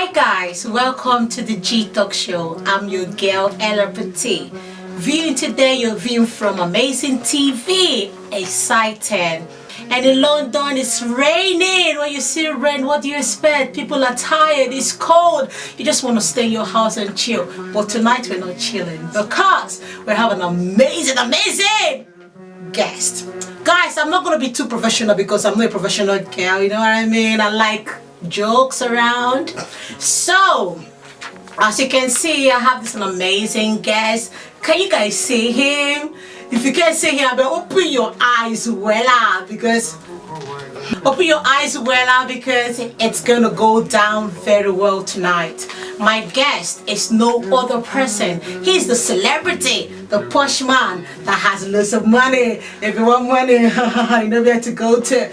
Hi guys, welcome to the Gtalk Show. I'm your girl Ella Petit. Viewing today, you're viewing from AmazeTV. Excited. And in London, it's raining. When you see rain, what do you expect? People are tired, it's cold. You just want to stay in your house and chill. But tonight, we're not chilling because we have an amazing guest. Guys, I'm not going to be too professional because I'm not a professional girl, you know what I mean? I like jokes around. So, as you can see, I have this amazing guest. Can you guys see him? If you can't see him, open your eyes well because it's gonna go down very well tonight. My guest is no other person. He's the celebrity, the posh man that has lots of money. If you want money, you know where to go to.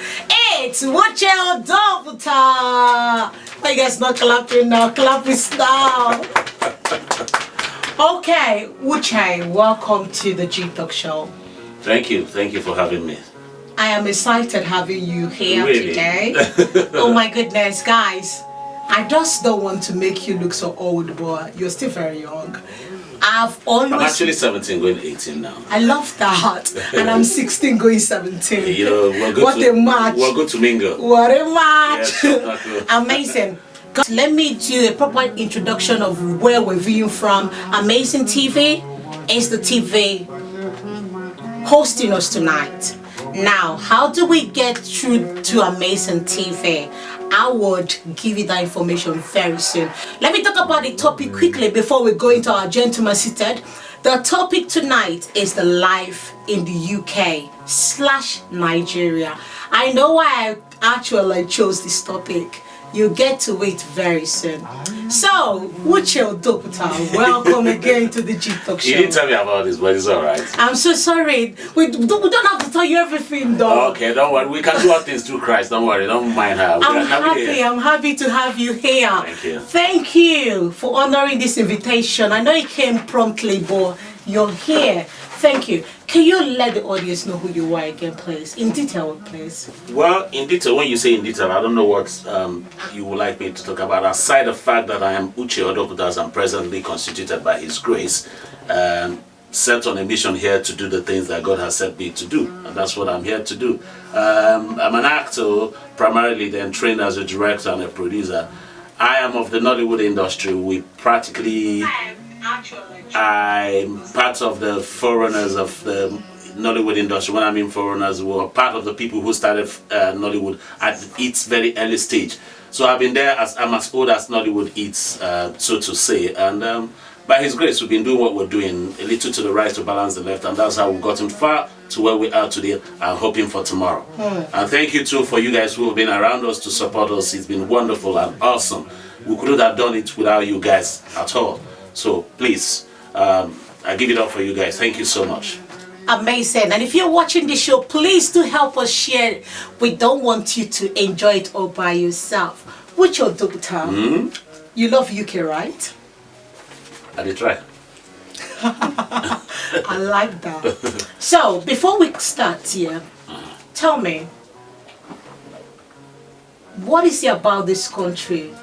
It's Gtalk. Why you guys not clapping now? Clap this now. Okay, Uche, welcome to the Gtalk Show. Thank you for having me. I am excited having you here really? Today. Oh my goodness, guys. I just don't want to make you look so old, but you're still very young. I'm actually 17 going 18 now. I love that. And I'm 16 going 17. You know, a match. We're good to mingle. What a match. Yes, amazing. Guys, let me do a proper introduction of where we're viewing from. AmazeTV is the TV hosting us tonight. Now, how do we get through to AmazeTV? I would give you that information very soon. Let me talk about the topic quickly before we go into our gentleman seated. The topic tonight is the life in the UK/Nigeria. I know why I actually chose this topic. You'll get to it very soon. So, Gtalk, welcome again to the Gtalk Show. You didn't tell me about this, but it's alright. I'm so sorry. We don't have to tell you everything, though. Okay, don't worry. We can do all things through Christ. Don't worry. Don't mind her. I'm happy to have you here. Thank you. Thank you for honoring this invitation. I know it came promptly, but you're here. Thank you. Can you let the audience know who you are again, please? In detail, please. Well, in detail, when you say in detail, I don't know what you would like me to talk about. Aside the fact that I am Uche Odoputas, I'm presently constituted by His grace, set on a mission here to do the things that God has set me to do. And that's what I'm here to do. I'm an actor, primarily then trained as a director and a producer. I am of the Nollywood industry. We practically... I'm part of the forerunners of the Nollywood industry. When I mean foreigners, we were part of the people who started Nollywood at its very early stage. So I've been there I'm as old as Nollywood is, so to say. And by His grace, we've been doing what we're doing, a little to the right to balance the left, and that's how we've gotten far to where we are today and hoping for tomorrow. And thank you too for you guys who have been around us to support us. It's been wonderful and awesome. We couldn't have done it without you guys at all. So please, I give it up for you guys. Thank you so much. Amazing. And if you're watching this show, please do help us share. We don't want you to enjoy it all by yourself. Gtalk, you love UK, right? I did try. I like that. So, before we start here, tell me, what is it about this country?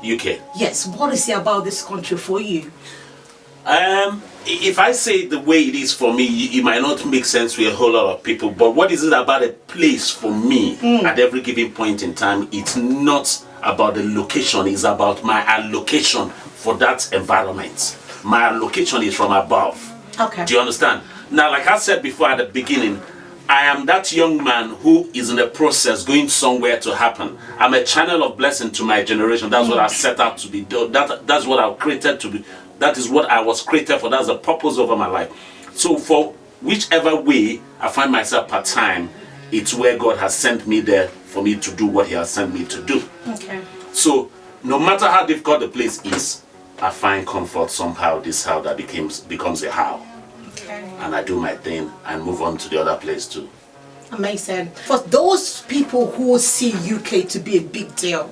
UK. Yes, what is it about this country for you? If I say it the way it is for me, it might not make sense to a whole lot of people, but what is it about a place for me at every given point in time? It's not about the location, it's about my allocation for that environment. My allocation is from above. Okay. Do you understand? Now, like I said before at the beginning, I am that young man who is in the process going somewhere to happen. I'm a channel of blessing to my generation. That's what I set out to be. That's what I was created to be. That is what I was created for. That's the purpose over my life. So for whichever way I find myself part-time, it's where God has sent me there for me to do what He has sent me to do. Okay. So no matter how difficult the place is, I find comfort somehow. This how that becomes a how. And I do my thing and move on to the other place too. Amazing. For those people who see UK to be a big deal,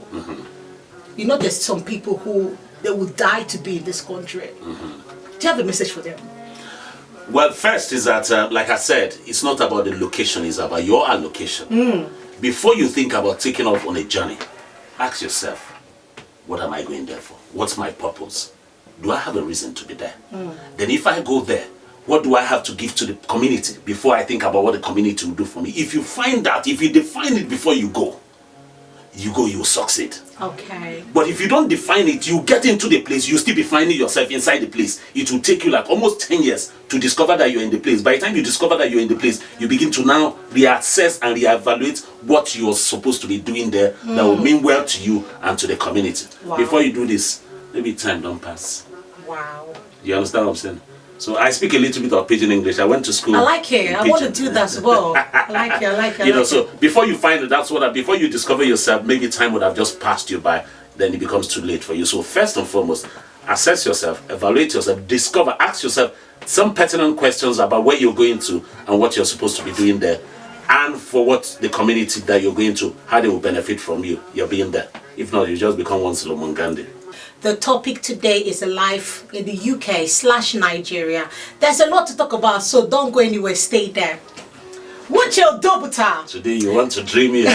you know there's some people who they will die to be in this country. Do you have a message for them? Well, first is that, like I said, it's not about the location, it's about your allocation. Before you think about taking off on a journey, ask yourself, what am I going there for? What's my purpose? Do I have a reason to be there? Then if I go there, what do I have to give to the community before I think about what the community will do for me? If you find out, if you define it before you go, you succeed. Okay. But if you don't define it, you get into the place, you still be finding yourself inside the place. It will take you like almost 10 years to discover that you're in the place. By the time you discover that you're in the place, you begin to now reassess and reevaluate what you're supposed to be doing there that will mean well to you and to the community. Wow. Before you do this, maybe time don't pass. Wow. You understand what I'm saying? So I speak a little bit of Pidgin English. I went to school. I like it. I want to do that as well. I like it. You know, so before you find it, before you discover yourself, maybe time would have just passed you by. Then it becomes too late for you. So first and foremost, assess yourself, evaluate yourself, discover, ask yourself some pertinent questions about where you're going to and what you're supposed to be doing there, and for what the community that you're going to, how they will benefit from you're being there. If not, you just become one Solomon Gandhi. The topic today is a life in the UK/Nigeria. There's a lot to talk about, so don't go anywhere, stay there. What's your double-ta? Today you want to dream it.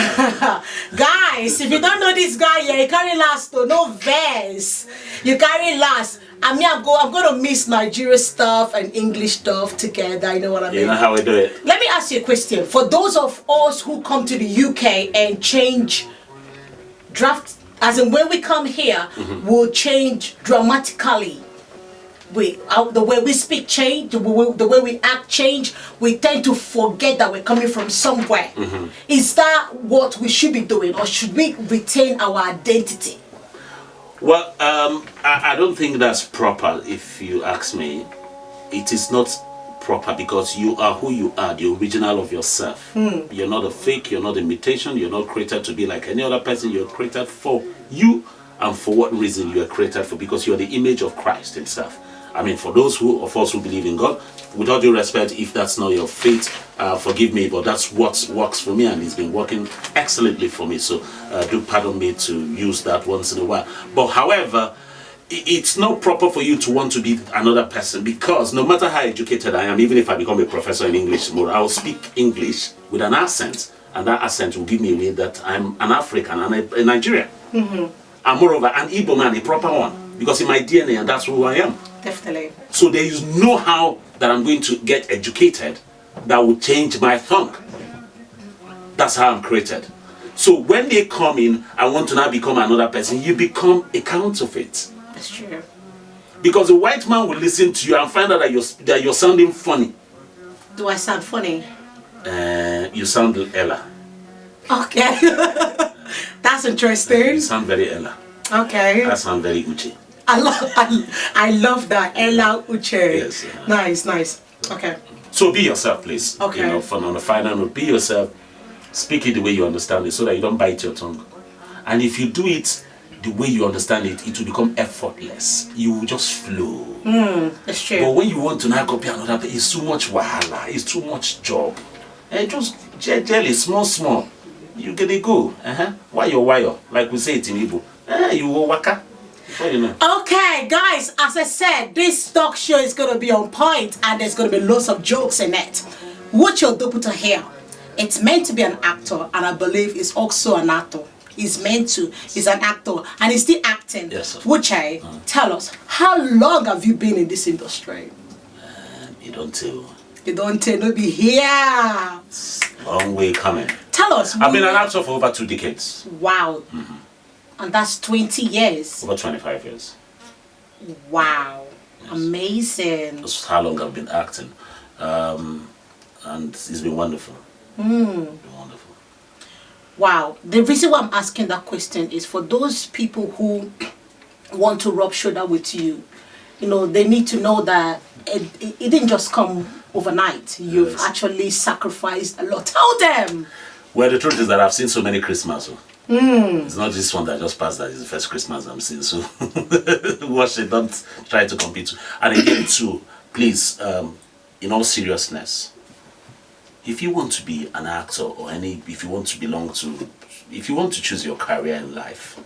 Guys, if you don't know this guy here, he carry last, no verse. You carry last. I mean, I'm going to mix Nigeria stuff and English stuff together. You know what I mean? You know how we do it. Let me ask you a question. For those of us who come to the UK and change draft, as in when we come here, we'll change dramatically. The way we speak change, the way we act change. We tend to forget that we're coming from somewhere. Is that what we should be doing, or should we retain our identity? Well, I don't think that's proper. If you ask me, it is not proper, because you are who you are, the original of yourself. You're not a fake, you're not imitation, you're not created to be like any other person. You're created for you, and for what reason you are created for, because you're the image of Christ himself. I mean, for those of us who believe in God, with all due respect, if that's not your faith, forgive me, but that's what works for me, and it's been working excellently for me. So do pardon me to use that once in a while. But however, it's not proper for you to want to be another person, because no matter how educated I am, even if I become a professor in English tomorrow, I will speak English with an accent, and that accent will give me away that I'm an African and a Nigerian. And moreover, an Igbo man, a proper one, because in my DNA, and that's who I am. Definitely. So there is no how that I'm going to get educated that will change my tongue. That's how I'm created. So when they come in and want to now become another person, you become a counterfeit. That's true. Because a white man will listen to you and find out that you're sounding funny. Do I sound funny? You sound Ella. Okay. That's interesting. You sound very Ella. Okay. I sound very Uche. I love that. Ella Uche. Yes. Nice. Okay. So be yourself, please. Okay. You know, on the final note, be yourself. Speak it the way you understand it, so that you don't bite your tongue. And if you do it the way you understand it, it will become effortless. You will just flow. That's true. But when you want to now copy another, it's too much wahala. It's too much job. And just jelly, small. You get it go. Wire. Like we say it in Igbo. You will waka. You know. Okay, guys, as I said, this talk show is going to be on point, and there's going to be lots of jokes in it. What your double here? It's meant to be an actor, and I believe it's also an actor. He's meant to. He's an actor, and he's still acting. Yes, sir. Wuche, tell us, how long have you been in this industry? You don't tell. You don't tell, no be here. Long way coming. Tell us. I've been an actor for over 2 decades. Wow. And that's 20 years. Over 25 years. Wow. Yes. Amazing. That's how long I've been acting. And it's been wonderful. It's been wonderful. Wow. The reason why I'm asking that question is for those people who want to rub shoulder with you. You know, they need to know that it didn't just come overnight. You've actually sacrificed a lot. Tell them. Well, the truth is that I've seen so many Christmas. It's not this one that just passed that is the first Christmas I'm seeing. So watch it, don't try to compete. And again too, please, in all seriousness, if you want to be an actor or if you want to choose your career in life,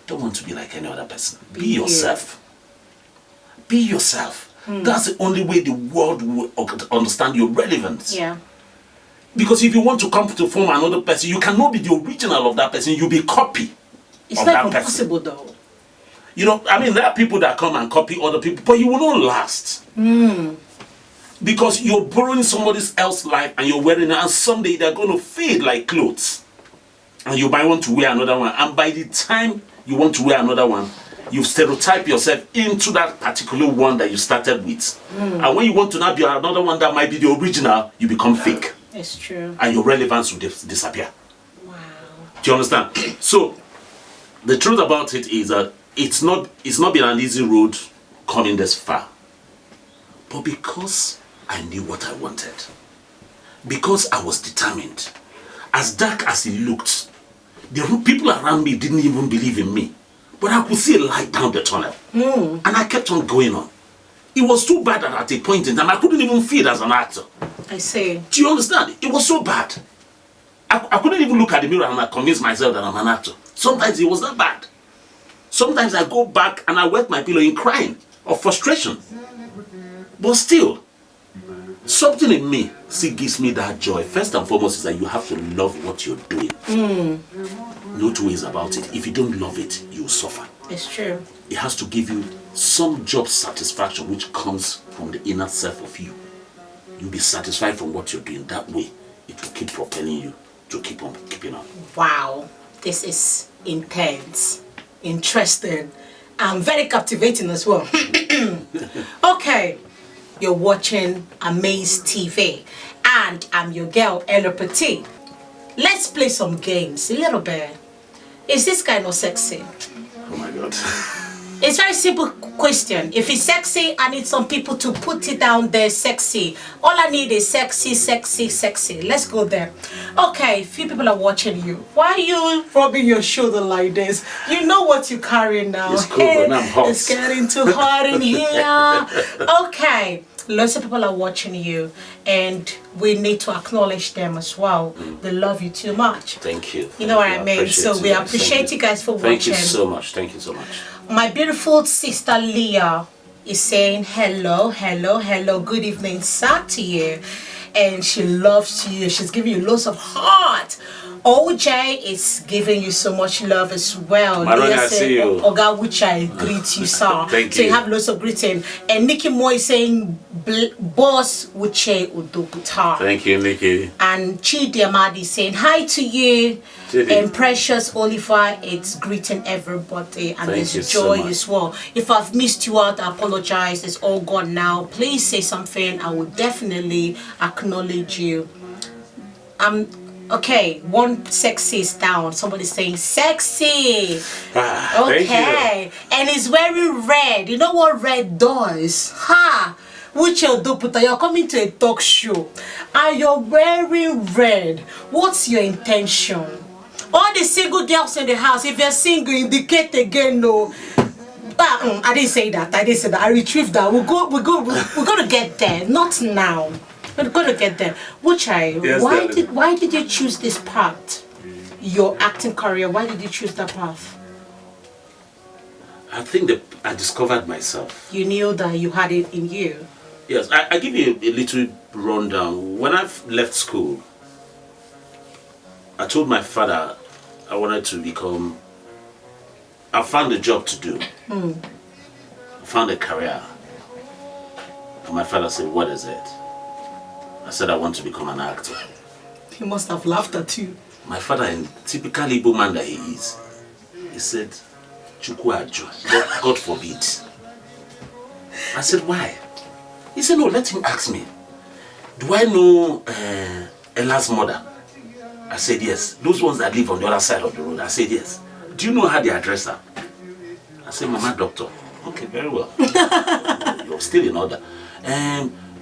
don't want to be like any other person. Be yourself. Be yourself. That's the only way the world will understand your relevance. Yeah. Because if you want to come to form another person, you cannot be the original of that person. You'll be copy. It's not even possible though. You know, I mean, there are people that come and copy other people, but you will not last. Because you're borrowing somebody else's life and you're wearing it, and someday they're going to fade like clothes. And you might want to wear another one. And by the time you want to wear another one, you stereotype yourself into that particular one that you started with. And when you want to now be another one that might be the original, you become fake. It's true. And your relevance will disappear. Wow. Do you understand? So, the truth about it is that it's not been an easy road coming this far. But because I knew what I wanted, because I was determined, as dark as it looked, the people around me didn't even believe in me. But I could see a light down the tunnel. And I kept on going on. It was too bad that at a point in time, I couldn't even feel as an actor. I see. Do you understand? It was so bad. I couldn't even look at the mirror and I convinced myself that I'm an actor. Sometimes it was that bad. Sometimes I go back and I wet my pillow in crying of frustration. But still, something in me still gives me that joy. First and foremost is that you have to love what you're doing. No two ways about it. If you don't love it, you'll suffer. It's true. It has to give you some job satisfaction which comes from the inner self of you. You'll be satisfied from what you're doing. That way, it will keep propelling you to keep on keeping on. Wow, this is intense, interesting, and very captivating as well. Okay, you're watching AmazeTV, and I'm your girl, Ella Petit. Let's play some games, a little bit. Is this guy not sexy? Oh my God. It's a very simple question. If it's sexy, I need some people to put it down there, sexy. All I need is sexy, sexy, sexy. Let's go there. Okay, few people are watching you. Why are you rubbing your shoulder like this? You know what you're carrying now. It's cool, but I'm hot. It's getting too hot in here. Okay, lots of people are watching you, and we need to acknowledge them as well. They love you too much. Thank you. You know what I mean? So we appreciate you guys for watching. Thank you so much. Thank you so much. My beautiful sister Leah is saying hello, hello, hello, good evening, sir, to you. And she loves you. She's giving you lots of heart. OJ is giving you so much love as well. Maroon, I see you. Oga Wuchai greet you, sir. Thank so you. You have lots of greeting. And Nikki Moy is saying boss Wuche Udoputa. Thank you, Nikki. And Chidi Amadi saying hi to you. Chidi. And Precious Oliver, it's greeting everybody. And Thank you there's joy so much. as well. If I've missed you out, I apologize. It's all gone now. Please say something. I will definitely acknowledge you. Okay, one sexy is down. Somebody's saying sexy. Okay. Thank you. And he's wearing red. You know what red does? Ha! Which you're coming to a talk show and you're wearing red. What's your intention? All the single girls in the house, if you're single, indicate again, no. I didn't say that. I retrieved that. We're gonna get there. Not now. We're gonna get there. Wuchai, Yes, why did you choose this path? Your acting career. Why did you choose that path? I think that I discovered myself. You knew that you had it in you. Yes, I give you a little rundown. When I left school, I told my father I wanted to become. I found a job to do. I found a career. And my father said, "What is it?" I said, "I want to become an actor." He must have laughed at you. My father, in typical Igbo man that he is, he said, "Chukwu ajo, God forbid." I said, "Why?" He said, "No, let him ask me. Do I know Ella's mother?" I said, "Yes." "Those ones that live on the other side of the road?" I said, "Yes." "Do you know how they address her?" I said, "Mama doctor." "Okay, very well." You're still in order.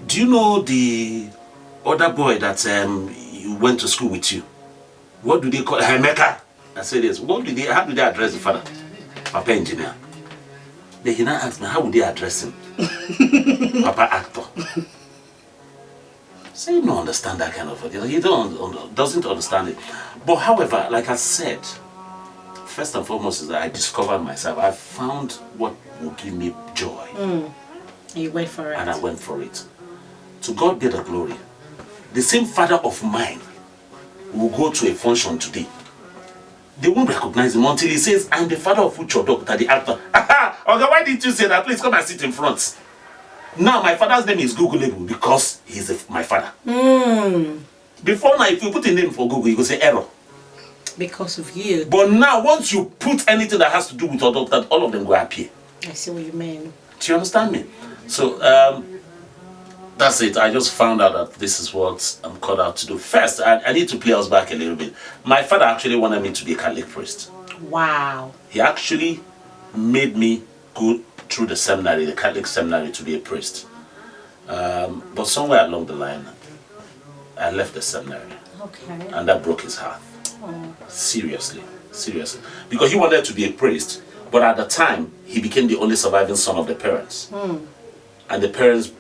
"Do you know the other boy that you went to school with you? What do they call Emeka?" I said, "Yes." How do they address the father?" "Papa engineer." Then he now asked me, how would they address him? "Papa actor." So you don't understand that kind of thing. He doesn't understand it. But however, like I said, first and foremost is that I discovered myself. I found what would give me joy. You went for it. And I went for it. To God be the glory. The same father of mine will go to a function today they won't recognize him until he says, I'm the father of Ucho Doctor, the actor. Okay, why didn't you say that? Please come and sit in front. Now, my father's name is Googleable because he's my father. Before now, if you put a name for Google, you will say error. Because of you. But now, once you put anything that has to do with your doctor, all of them go appear. I see what you mean. Do you understand me? So, that's it. I just found out that this is what I'm called out to do. First, I need to play us back a little bit. My father actually wanted me to be a Catholic priest. Wow. He actually made me go through the seminary, the Catholic seminary, to be a priest. But somewhere along the line, I left the seminary. Okay. And that broke his heart. Oh. Seriously. Because he wanted to be a priest, but at the time, he became the only surviving son of the parents. And the parents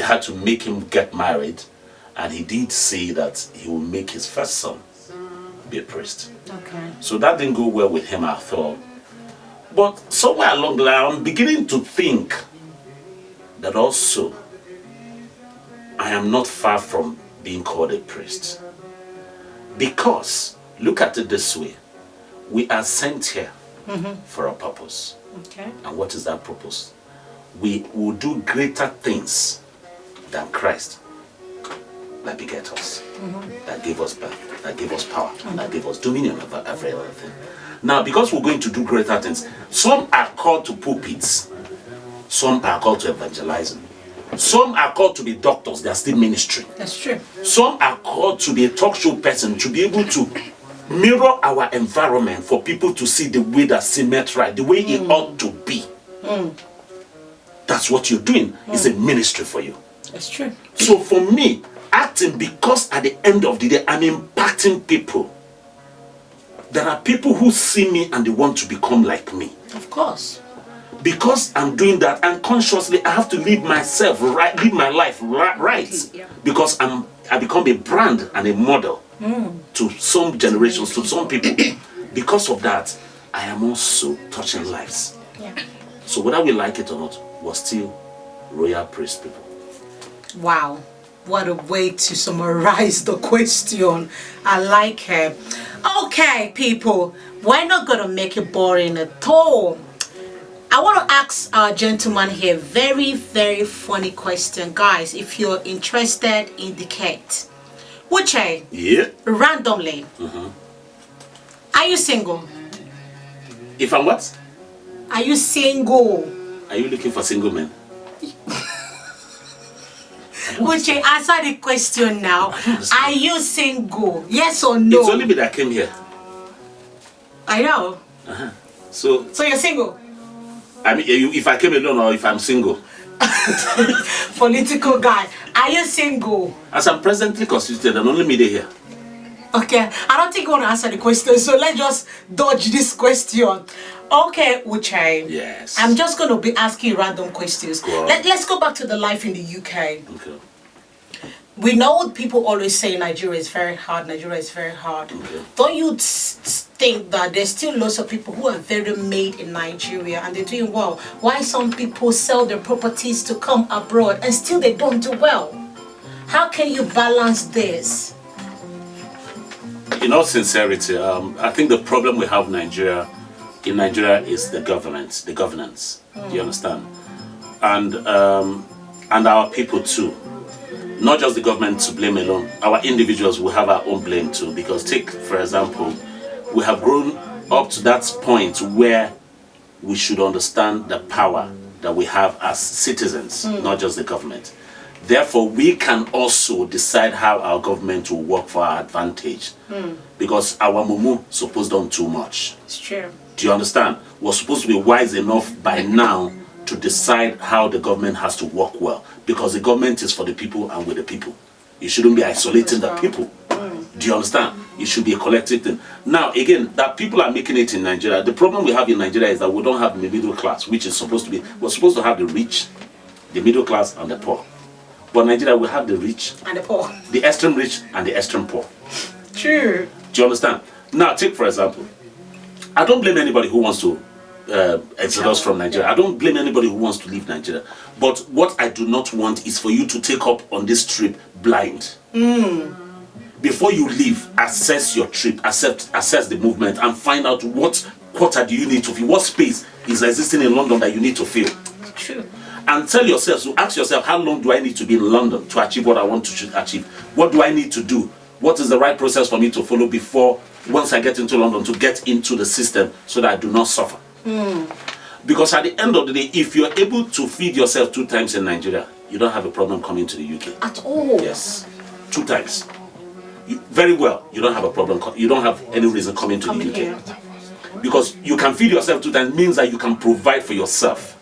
had to make him get married, and he did say that he would make his first son be a priest. Okay. So that didn't go well with him, I thought. But somewhere along the line, I'm beginning to think that also I am not far from being called a priest. Because, look at it this way, we are sent here for a purpose. Okay. And what is that purpose? We will do greater things than Christ that beget us, that gave us birth, that gave us power, that gave us dominion over every other thing. Now, because we're going to do greater things, some are called to pulpits, some are called to evangelizing, some are called to be doctors, they are still ministry. That's true. Some are called to be a talk show person, to be able to mirror our environment for people to see the way that seems right, the way it ought to be. That's what you're doing. It's a ministry for you. That's true. So for me, acting, because at the end of the day, I'm impacting people. There are people who see me and they want to become like me. Of course. Because I'm doing that, and consciously I have to live myself right, live my life right. Yeah. Because I become a brand and a model to some generations, to some people. Because of that, I am also touching lives. Yeah. So whether we like it or not, we're still royal priest people. Wow, what a way to summarize the question. I like it. Okay, people, we're not going to make it boring at all. I want to ask our gentleman here very, very funny question. Guys, if you're interested, indicate. Uche, Yeah. randomly, are you single? If I'm what? Are you single? Are you looking for single men? Uche, answer the question now. Are you single? Yes or no? It's only me that came here. I know. So you're single? I mean, if I came alone or if I'm single. Political guy. Are you single? As I'm presently constituted, I'm only me here. Okay, I don't think you want to answer the question, so let's just dodge this question. Okay, Uche. Yes. I'm just going to be asking you random questions. Let's go back to the life in the UK. Okay. We know people always say Nigeria is very hard, Nigeria is very hard. Okay. Don't you think that there's still lots of people who are very made in Nigeria and they're doing well? Why some people sell their properties to come abroad and still they don't do well? How can you balance this? In all sincerity, I think the problem we have in Nigeria is the governance. Do you understand? And our people too. Not just the government to blame alone. Our individuals will have our own blame too. Because take, for example, we have grown up to that point where we should understand the power that we have as citizens, not just the government. Therefore, we can also decide how our government will work for our advantage. Because our mumu supposed done too much. It's true. Do you understand? We're supposed to be wise enough by now to decide how the government has to work well. Because the government is for the people and with the people. You shouldn't be isolating the people. Do you understand? It should be a collective thing. Now, again, that people are making it in Nigeria. The problem we have in Nigeria is that we don't have the middle class, which is supposed to be, we're supposed to have the rich, the middle class, and the poor. But Nigeria will have the rich, And the poor. the extreme rich, and the extreme poor. True. Do you understand? Now, take for example, I don't blame anybody who wants to exodus from Nigeria. I don't blame anybody who wants to leave Nigeria. But what I do not want is for you to take up on this trip blind. before you leave, assess your trip, assess the movement, and find out what quarter do you need to fill, what space is existing in London that you need to fill. True. And tell yourself, so ask yourself, how long do I need to be in London to achieve what I want to achieve? What do I need to do? What is the right process for me to follow before, once I get into London, to get into the system so that I do not suffer? Because at the end of the day, if you're able to feed yourself 2 times in Nigeria, you don't have a problem coming to the UK. At all? Yes. 2 times. Very well, you don't have a problem. You don't have any reason coming to the UK. Here. Because you can feed yourself 2 times means that you can provide for yourself.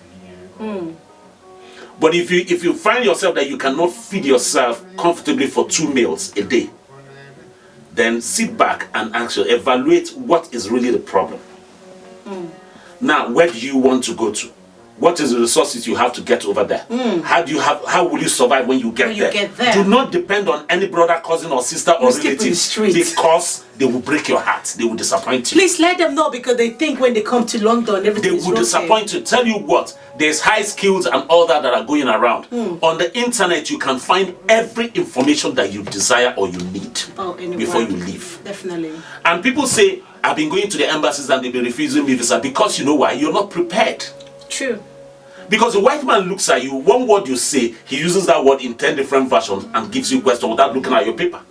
But if you find yourself that you cannot feed yourself comfortably for 2 meals a day, then sit back and actually evaluate what is really the problem. Now, where do you want to go to? What is the resources you have to get over there? How will you survive when you get there? Do not depend on any brother, cousin, or sister or relative, because they will break your heart. They will disappoint you. Please let them know, because they think when they come to London, everything is They will disappoint you. Tell you what, there's high skills and all that are going around. On the internet, you can find every information that you desire or you need before you leave. Definitely. And people say, I've been going to the embassies and they've been refusing me visa, because you know why? You're not prepared. True. Because the white man looks at you, one word you say, he uses that word in 10 different versions and gives you a question without looking at your paper.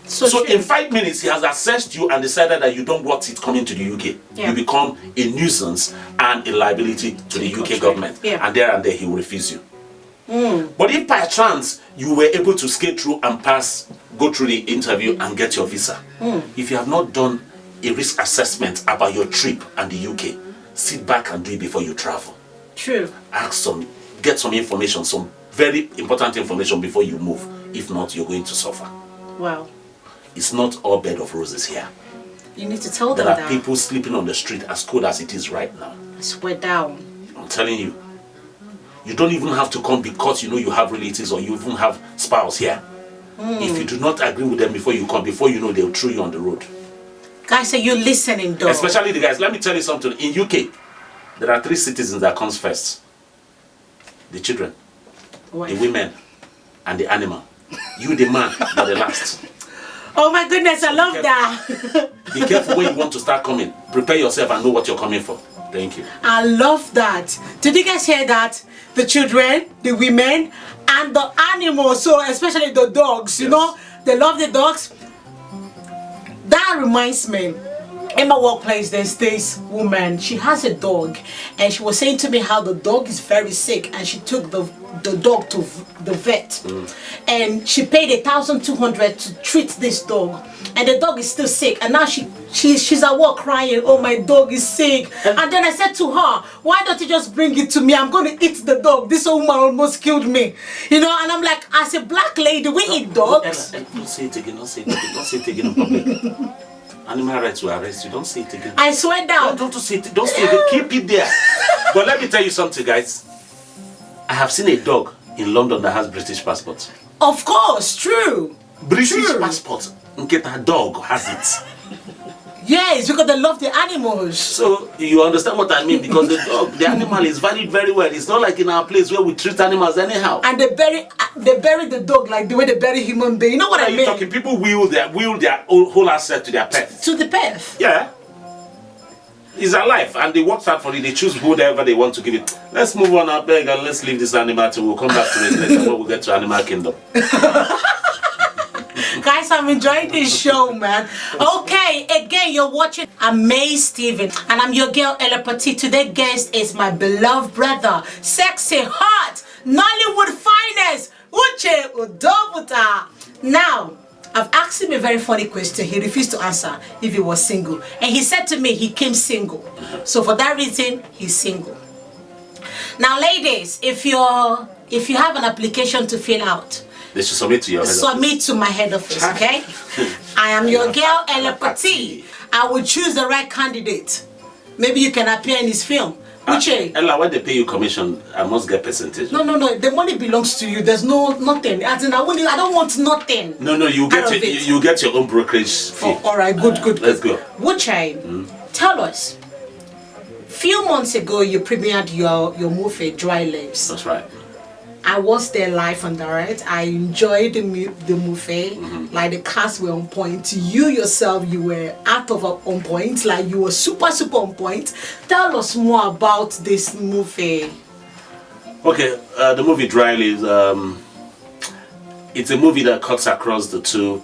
So in 5 minutes, he has assessed you and decided that you don't want it coming to the UK. You become a nuisance and a liability to the UK government. And there he will refuse you. But if by chance you were able to skate through and go through the interview and get your visa, if you have not done a risk assessment about your trip and the UK, sit back and do it before you travel. True. Get some information, some very important information before you move. If not, you're going to suffer. Wow. It's not all bed of roses here. You need to tell them that. There are people sleeping on the street as cold as it is right now. I swear down. I'm telling you. You don't even have to come because you know you have relatives or you even have spouse here. If you do not agree with them before you come, before you know, they'll throw you on the road. Guys, are you listening though? Especially the guys. Let me tell you something. In UK, there are 3 citizens that comes first. The children, the women, and the animal. You, the man, you're the last. Oh my goodness, I love that. Be careful when you want to start coming. Prepare yourself and know what you're coming for. Thank you. I love that. Did you guys hear that? The children, the women, and the animals, so especially the dogs, you know, they love the dogs. That reminds me, in my workplace, there's this woman, she has a dog, and she was saying to me how the dog is very sick, and she took the dog to the vet, and she paid $1,200 to treat this dog, and the dog is still sick, and now she's at work crying, oh, my dog is sick. And then I said to her, why don't you just bring it to me? I'm going to eat the dog. This woman almost killed me, you know. And I'm like, as a black lady, we eat dogs. Don't say it again. Don't say it again. Don't say it again in public. Animal rights will arrest you. Don't say it again. I swear down. Don't say it. Don't say it. Keep it there. But let me tell you something, guys. I have seen a dog in London that has British passport. Of course, true. British passport. Get a dog has it. Yes, because they love the animals. So you understand what I mean? Because the animal is valued very well. It's not like in our place where we treat animals anyhow. And they bury the dog like the way they bury human being. You know what I mean? Talking? People will their whole asset to their pet. To the pet. Yeah. It's alive and they work hard for it. They choose whoever they want to give it. Let's move on, I beg, and let's leave this animal till we'll come back to it later when we get to Animal Kingdom. Guys, I'm enjoying this show, man. Okay, again, you're watching AmazeTV, and I'm your girl, Ella Petit. Today's guest is my beloved brother, sexy, hot, Nollywood finest, Uche Udobuta. Now, I've asked him a very funny question. He refused to answer if he was single. And he said to me he came single. So for that reason, he's single. Now, ladies, if you have an application to fill out, they should submit to your head office. Submit to my head office, okay? I am your girl, Ella Petit. I will choose the right candidate. Maybe you can appear in his film. Uche. Ella, when they pay you commission, I must get percentage. No. The money belongs to you. There's nothing. As in, I don't want nothing. No, you get your own brokerage fee. Oh, all right, good. Let's go. Uche, tell us. Few months ago, you premiered your movie, Dry Lips. That's right. I was there live and direct. I enjoyed the movie. Like the cast were on point. You yourself, you were out of on point. Like you were super on point. Tell us more about this movie. Okay, the movie Dryly is it's a movie that cuts across the two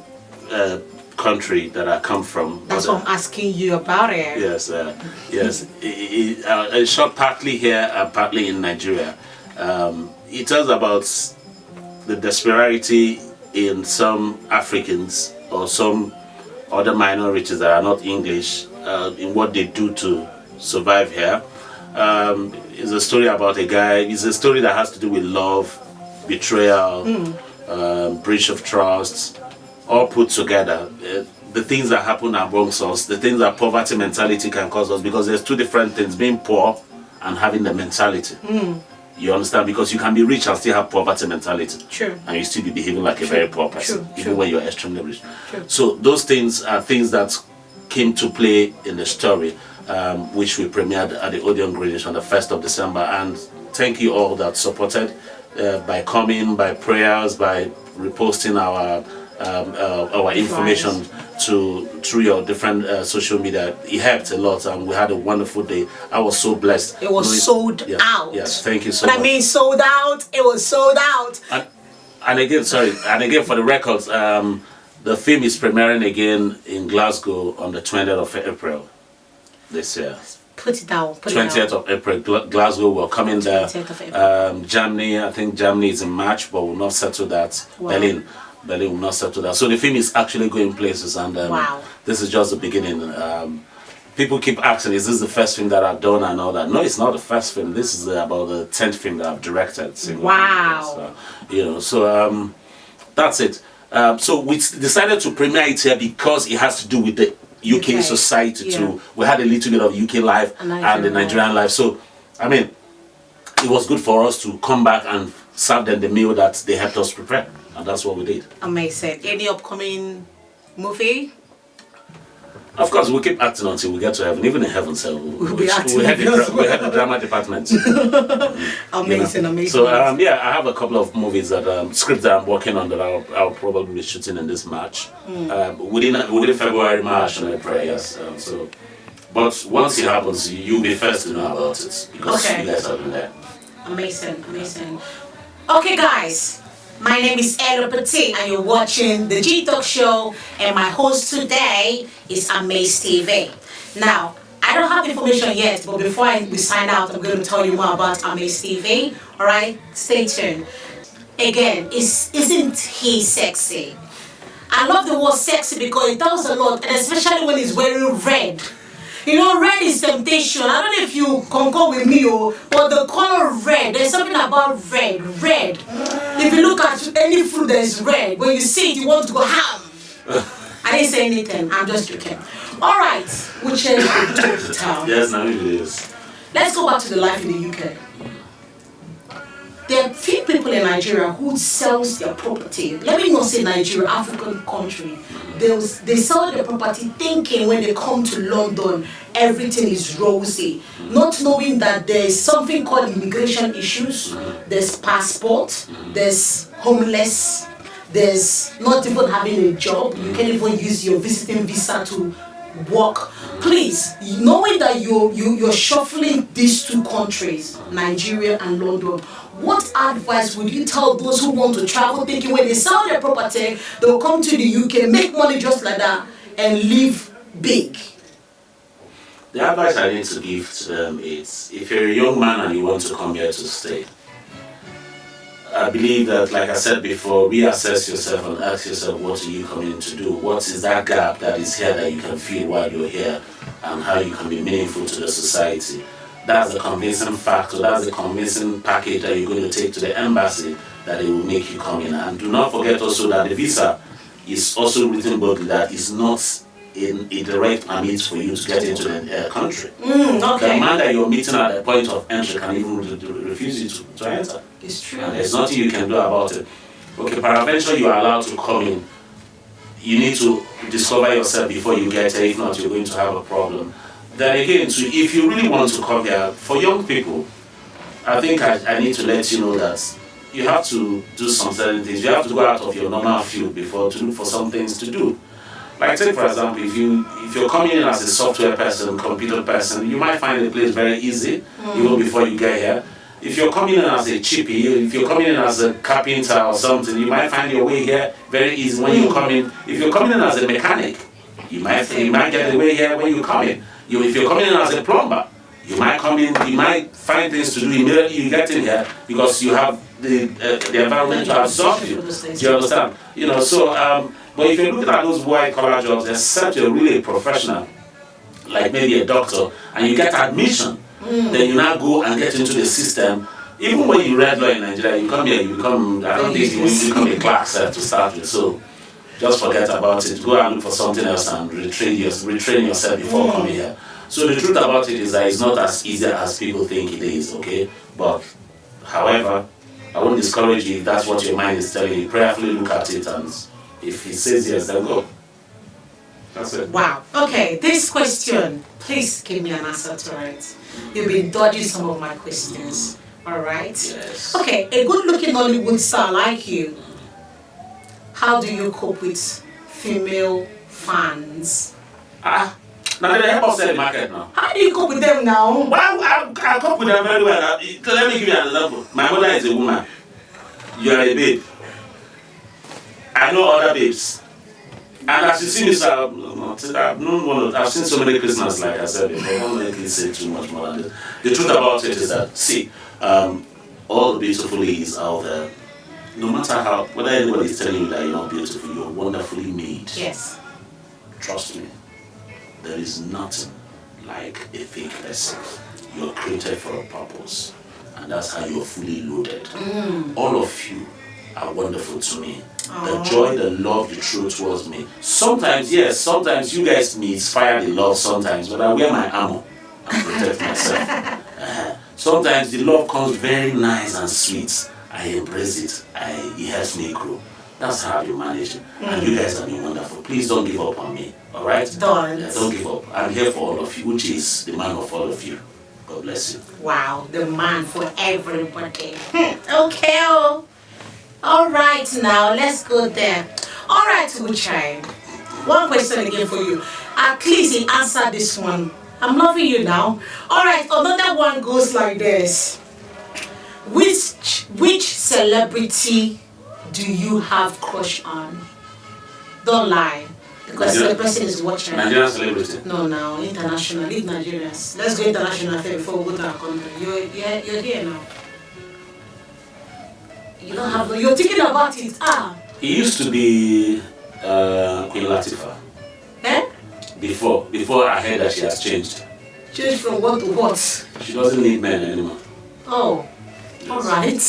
country that I come from. That's what I'm asking you about it. Yes, yes. It's shot partly here and partly in Nigeria. It tells about the desperation in some Africans or some other minorities that are not English in what they do to survive here. It's a story about a guy. It's a story that has to do with love, betrayal, breach of trust, all put together. The things that happen amongst us, the things that poverty mentality can cause us, because there's two different things: being poor and having the mentality. You understand? Because you can be rich and still have poverty mentality. True. And you still be behaving like a very poor person, even when you're extremely rich. True. So those things are things that came to play in the story, which we premiered at the Odeon Greenwich on the 1st of December. And thank you all that supported by coming, by prayers, by reposting our information through your different social media. It helped a lot, and we had a wonderful day. I was so blessed. It was sold out. Yes, thank you so much. I mean, sold out. It was sold out. And again, for the records, the film is premiering again in Glasgow on the 20th of April this year. Put it down. 20th of April, Glasgow. We're coming there. 20th of April. Germany, I think Germany is in March, but we'll not settle that. Wow. Berlin will not settle that. So the film is actually going places, and this is just the beginning. People keep asking, is this the first film that I've done and all that? No, it's not the first film. This is about the 10th film that I've directed. Wow. So, that's it. So we decided to premiere it here because it has to do with the UK society too. We had a little bit of UK life and the Nigerian life. So, I mean, it was good for us to come back and serve them the meal that they helped us prepare. And that's what we did. Amazing. Any upcoming movie? Of course, we'll keep acting until we get to heaven. Even in heaven, so we'll be acting. We had the drama department. Amazing, amazing. So I have a couple of movies that scripts that I'm working on that I'll probably be shooting in this March. Within February, March, and April. Yes. But once it happens, you'll be first to know about it because you guys have been there. Amazing. Okay, guys. My name is Ella Petit and you're watching the Gtalk Show, and my host today is AmazeTV. Now, I don't have information yet, but before we sign out, I'm going to tell you more about AmazeTV. Alright, stay tuned. Again, isn't he sexy? I love the word sexy because it tells a lot, and especially when he's wearing red. You know, red is temptation. I don't know if you concur with me, but the color red, there's something about red. If you look at any fruit that is red, when you see it, you want to go ham. I didn't say anything. I'm just joking. All right, we'll change the town. Yes, now it is. Let's go back to the life in the UK. There are few people in Nigeria who sells their property. Let me not say Nigeria, African country. They sell their property thinking when they come to London, everything is rosy. Not knowing that there's something called immigration issues, there's passport, there's homeless, there's not even having a job. You can't even use your visiting visa to work. Please, knowing that you're shuffling these two countries, Nigeria and London, what advice would you tell those who want to travel thinking when they sell their property, they'll come to the UK, make money just like that, and live big? The advice I need to give to them is, if you're a young man and you want to come here to stay, I believe that, like I said before, reassess yourself and ask yourself, what are you coming to do? What is that gap that is here that you can fill while you're here, and how you can be meaningful to the society? That's the convincing factor, that's the convincing package that you're going to take to the embassy that it will make you come in. And do not forget also that the visa is also written boldly that it's not in a direct permit for you to get into the country. The man that you're meeting at the point of entry can even refuse you to enter. It's true. And there's nothing you can do about it. Okay, peradventure you are allowed to come in. You need to discover yourself before you get here, if not you're going to have a problem. Then again, if you really want to come here, for young people, I think I need to let you know that you have to do some certain things. You have to go out of your normal field before to look for some things to do. Like take for example, if you're coming in as a software person, computer person, you might find the place very easy even before you get here. If you're coming in as a chippy, if you're coming in as a carpenter or something, you might find your way here very easy when you come in. If you're coming in as a mechanic, you might get the way here when you come in. If you're coming in as a plumber, you might come in, you might find things to do immediately you get in here because you have the environment to absorb you. Do you understand? But if you're looking at those white collar jobs, except you're really a professional, like maybe a doctor, and you get admission, then you now go and get into the system. Even when you read law in Nigeria, you come here, you become, I don't think you will become a clerk to start with. So just forget about it. Go and look for something else and retrain yourself before coming here. So the truth about it is that it's not as easy as people think it is, okay? But, however, I won't discourage you if that's what your mind is telling you. Prayerfully look at it, and if it says yes, then go. That's it. Wow. Okay, this question, please give me an answer to it. You've been dodging some of my questions. All right? Yes. Okay, a good-looking Hollywood star like you, how do you cope with female fans? Now they help us sell the market now. How do you cope with them now? Well, I cope with them very well. Let me give you an example. My mother is a woman. You are a babe. I know other babes. And as you see me, sir, I've seen so many Christmas, like I said before. I won't let me say too much more than this. The truth about it is that, see, all the beautiful ladies out there, no matter whether anybody is telling you that you're not beautiful, you're wonderfully made. Yes. Trust me, there is nothing like a fake person. You're created for a purpose, and that's how you're fully loaded. All of you are wonderful to me. The joy, the love, the truth towards me. Sometimes, yes, sometimes you guys may inspire the love sometimes, but I wear my armor and protect myself. Sometimes the love comes very nice and sweet. I embrace it. It helps me grow. That's how you manage it. And you guys have been wonderful. Please don't give up on me. Alright? Don't. Yeah, don't give up. I'm here for all of you, which is the man of all of you. God bless you. Wow, the man for everybody. Okay. All right, now let's go there. All right, Uchai. One question again for you. At least he answered this one. I'm loving you now. All right, another one goes like this. Which celebrity do you have crush on? Don't lie, because the person is watching. Nigerian celebrity? No, international. Leave Nigerians. Let's go international before we go to our country. You're here now. You don't have. You're thinking about it. He used to be Queen Latifah. Eh? Before I heard that she has changed. Changed from what to what? She doesn't need men anymore. Oh, yes. All right.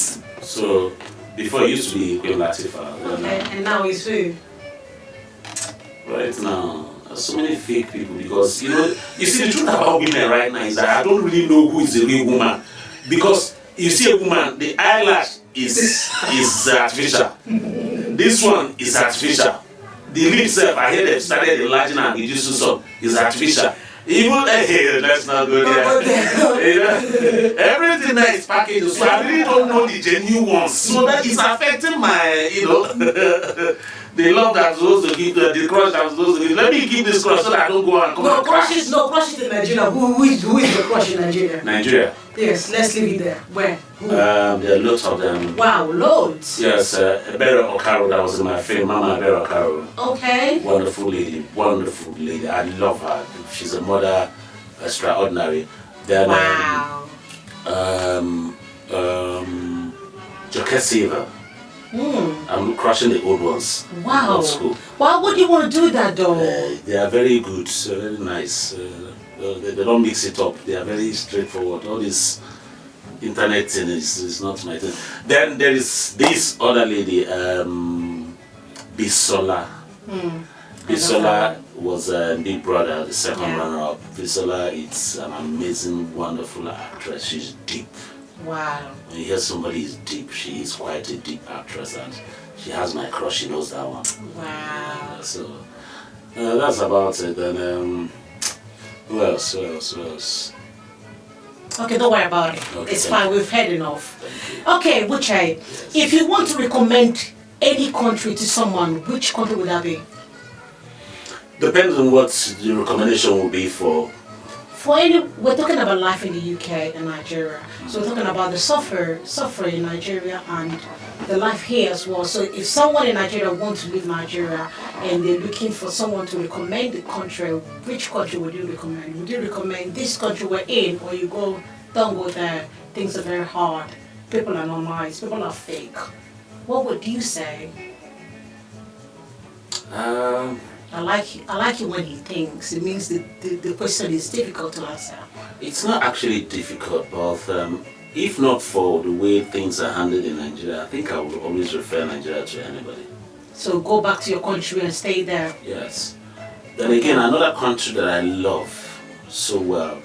So before it used to be Queen Latifah. Okay, and now it's who? Right now, there's so many fake people because you see the truth about women right now is that I don't really know who is a real woman, because you see a woman, the eyelash is artificial. This one is artificial. The lips, I hear them started enlarging and reducing some, is artificial. Even let's not go there. Everything that is packaged, so I really don't know the genuine ones. So that is affecting my, the love that I'm supposed to give, the crush I'm supposed to give. Let me keep this crush so that I don't go and come and crash. No, crush it in Nigeria. Who is the crush in Nigeria? Nigeria. Yes, let's leave it there. Where? Who? There are lots of them. Wow, loads. Yes, Ebere Okaro, that was in my film, Mama Ebere Okaro. Okay. Wonderful lady. I love her. She's a mother, extraordinary. Then, wow. Joke Silva. I'm crushing the old ones. Wow. Old school. Why would you want to do that though? They are very good, very nice. They don't mix it up. They are very straightforward. All this internet thing is not my thing. Then there is this other lady, Bisola. Bisola was Big Brother, the second runner-up. Bisola is an amazing, wonderful actress. She's deep. Wow. When you hear somebody is deep, she is quite a deep actress, and she has my crush. She knows that one. Wow. So that's about it. And who else? Okay, don't worry about it. Okay, It's fine. We've had enough. Okay, Wuchai, if you want to recommend any country to someone, which country would that be? Depends on what the recommendation will be for. We're talking about life in the UK and Nigeria. So we're talking about the suffering in Nigeria and the life here as well. So if someone in Nigeria wants to leave Nigeria and they're looking for someone to recommend the country, which country would you recommend? Would you recommend this country we're in, or you don't go there, things are very hard, people are not nice, people are fake? What would you say? I like it when he thinks. It means the question is difficult to answer. It's not actually difficult, but if not for the way things are handled in Nigeria, I think I would always refer Nigeria to anybody. So go back to your country and stay there. Yes. Then again, another country that I love so well,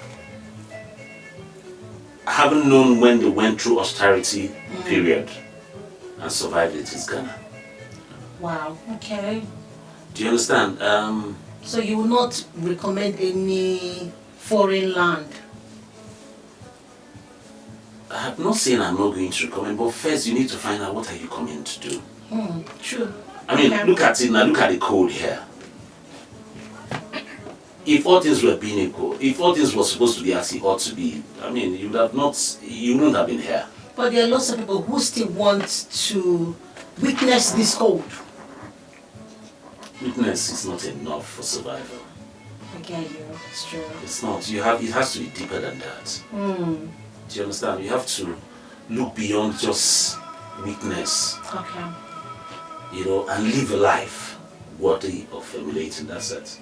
I haven't known when they went through austerity period and survived it, is Ghana. Wow, okay. Do you understand? So you will not recommend any foreign land? I'm not saying I'm not going to recommend, but first you need to find out what are you coming to do. True. I mean, Okay. look at it now, look at the code here. If all things were being equal, if all things were supposed to be as it ought to be, I mean, you wouldn't have been here. But there are lots of people who still want to witness this code. Witness is not enough for survival. I get you, it's true. It's not. It has to be deeper than that. Do you understand? You have to look beyond just witness, Okay. you know, and live a life worthy of emulating. That's it.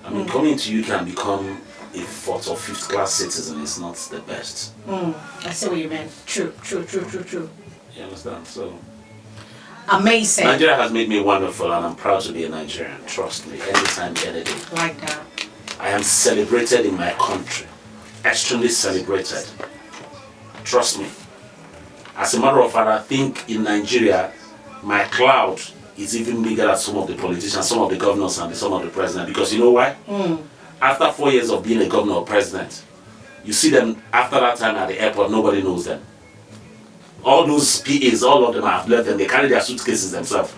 I mean, coming to you can become a fourth or fifth class citizen is not the best. I see what you meant. True. You understand? So Amazing. Nigeria has made me wonderful, and I'm proud to be a Nigerian. Trust me, anytime, any day. Like that. I am celebrated in my country, extremely celebrated. Trust me. As a matter of fact, I think in Nigeria, my cloud is even bigger than some of the politicians, some of the governors, and some of the presidents. Because you know why? After 4 years of being a governor or president, you see them after that time at the airport, nobody knows them. All those PAs, all of them have left them, they carry their suitcases themselves.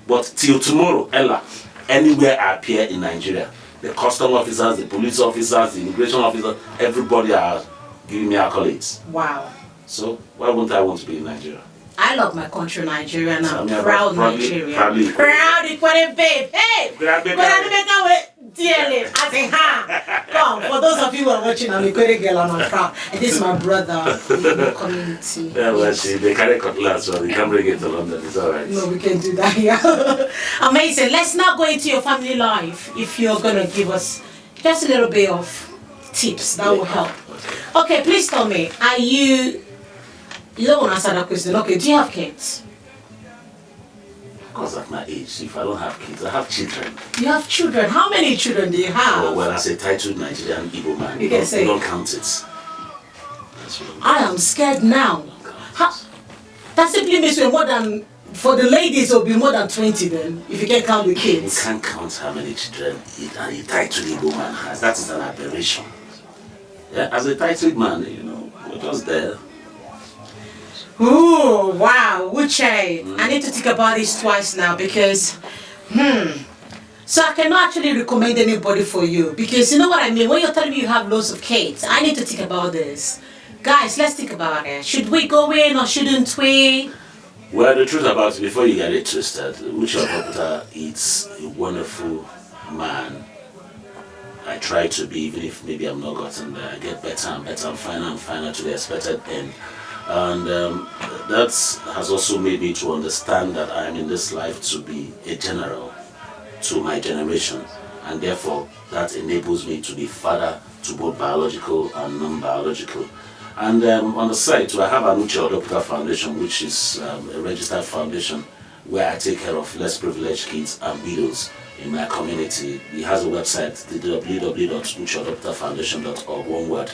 But till tomorrow, Ella, anywhere I appear in Nigeria, the custom officers, the police officers, the immigration officers, everybody are giving me accolades. Wow. So why wouldn't I want to be in Nigeria? I love my country, Nigeria, and I'm Yeah, proud proudly- Nigerian. proudly- Proud equally, babe. Hey! Proud But I make that way dearly. I say, ha! Come, for those of you who are watching, I'm a great girl and I'm proud. And this is my brother in the community. Yeah, well, they carry cutlass, so they can't bring it to London. It's alright. No, we can do that here. Amazing. Let's now go into your family life. If you're going to give us just a little bit of tips, that will help. Okay, please tell me, are you don't want to answer that question. Okay, do you have kids? Because at my age, if I don't have kids, I have children. You have children. How many children do you have? Oh, well, as a titled Nigerian Igbo man, You can say- you don't count it. That's what I am scared now. That simply means we're more than, for the ladies, it'll be more than 20 then, if you can count the you kids. can't count how many children a titled Igbo man has. That is an aberration. Yeah, as a titled man, you know, we're just there. Ooh, wow, Wuchai. I need to think about this twice now because, So I cannot actually recommend anybody for you because you know what I mean? When you're telling me you have loads of kids, I need to think about this. Guys, let's think about it. Should we go in or shouldn't we? Well, the truth about it, before you get it twisted, Uche Okoputa is a wonderful man. I try to be, even if maybe I'm not gotten there. I get better and better and finer to the expected end. And that has also made me to understand that I am in this life to be a general to my generation. And therefore, that enables me to be father to both biological and non-biological. And on the side, too, I have an Uche Okoputa Foundation, which is a registered foundation where I take care of less privileged kids and widows in my community. It has a website, www.ucheodoputafoundation.org, one word.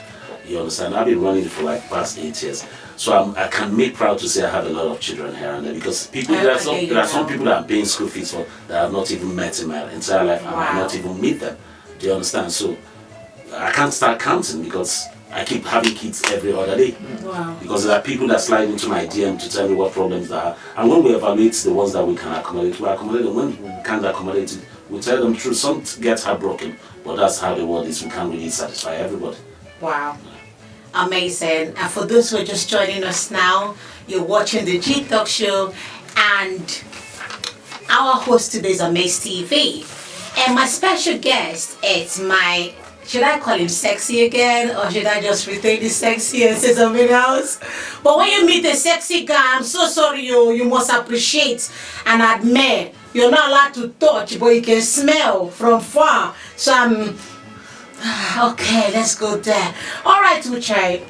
You understand? I've been running it for like past 8 years. So I can make proud to say I have a lot of children here and there because people, there are some people that I'm paying school fees for that I've not even met in my entire life and I might not even meet them. Do you understand? So I can't start counting because I keep having kids every other day. Wow. Because there are people that slide into my DM to tell me what problems there are. And when we evaluate the ones that we can accommodate, we accommodate them. When we can't accommodate it, we tell them true. Some get heartbroken, but that's how the world is. We can't really satisfy everybody. Wow. Amazing. And for those who are just joining us now, you're watching the Gtalk Show, and our host today is AmazeTV. And my special guest is my, should I call him sexy again, or should I just retain the sexy and say something else? But when you meet a sexy guy, I'm so sorry, you must appreciate and admire. You're not allowed to touch, but you can smell from far. So okay, let's go there. All right, Uche.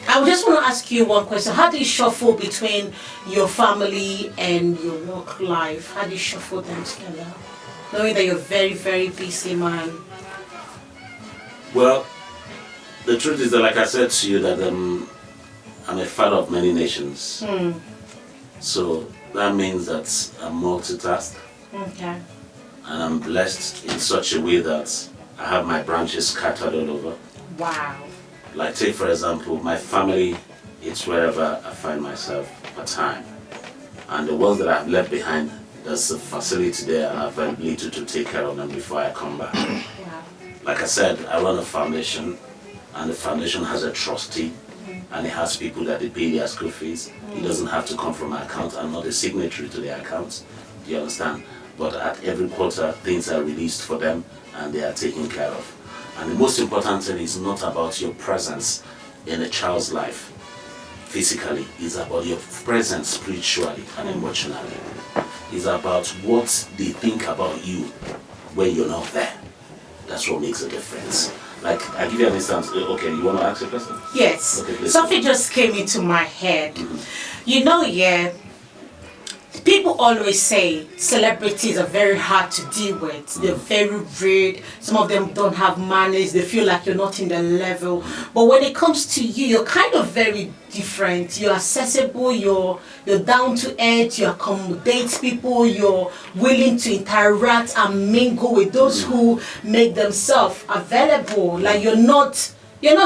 I just want to ask you one question. How do you shuffle between your family and your work life? How do you shuffle them together? Knowing that you're a very, very busy man. Well, the truth is that, like I said to you, that I'm a father of many nations. So that means that I'm multitask. Okay. And I'm blessed in such a way that I have my branches scattered all over. Wow. Like, take for example, my family, it's wherever I find myself at time. And the ones that I've left behind, there's a facility there, I have very little to take care of them before I come back. Wow. Like I said, I run a foundation, and the foundation has a trustee, and it has people that they pay their school fees. It doesn't have to come from my account. I'm not a signatory to their account. Do you understand? But at every quarter, things are released for them, and they are taken care of. And the most important thing is not about your presence in a child's life physically. It's about your presence spiritually and emotionally. It's about what they think about you when you're not there. That's what makes a difference. Like, I'll give you an instance. Okay, you want to ask a question? Yes. Okay, something just came into my head. You know, yeah, people always say celebrities are very hard to deal with. They're very rude. Some of them don't have manners. They feel like you're not in their level. But when it comes to you, you're kind of very different. You're accessible. You're down to earth. You accommodate people. You're willing to interact and mingle with those who make themselves available. Like, you're not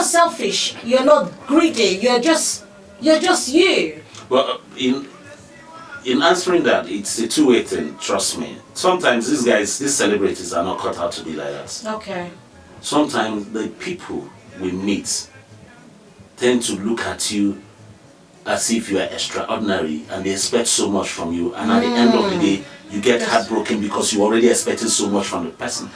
selfish. You're not greedy. You're just you. Well, in answering that, it's a two-way thing, trust me. Sometimes these celebrities are not cut out to be like that. Okay. Sometimes the people we meet tend to look at you as if you are extraordinary, and they expect so much from you, and at the end of the day, you get heartbroken because you already expected so much from the person.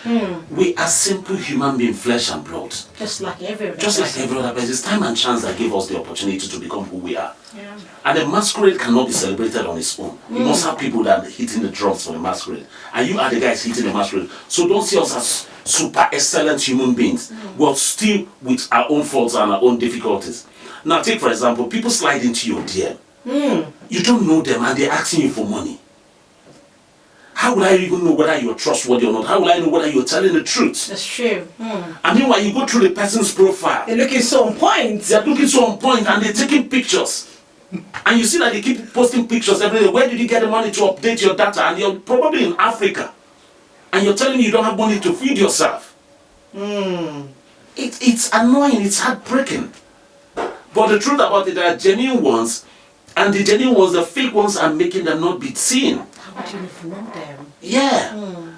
We are simple human beings, flesh and blood. Just like every other Just like every other person. It's time and chance that gave us the opportunity to become who we are. Yeah. And the masquerade cannot be celebrated on its own. You must have people that are hitting the drums for the masquerade. And you are the guys hitting the masquerade. So don't see us as super excellent human beings. We're still with our own faults and our own difficulties. Now take for example, people slide into your DM. You don't know them and they're asking you for money. How will I even know whether you're trustworthy or not? How will I know whether you're telling the truth? That's true. And meanwhile, you go through the person's profile. They're looking so on point. They're looking so on point and they're taking pictures. And you see that they keep posting pictures every day. Where did you get the money to update your data? And you're probably in Africa. And you're telling me you don't have money to feed yourself. It's annoying. It's heartbreaking. But the truth about it, there are genuine ones. And the genuine ones, the fake ones, are making them not be seen. How would you even know them? Yeah.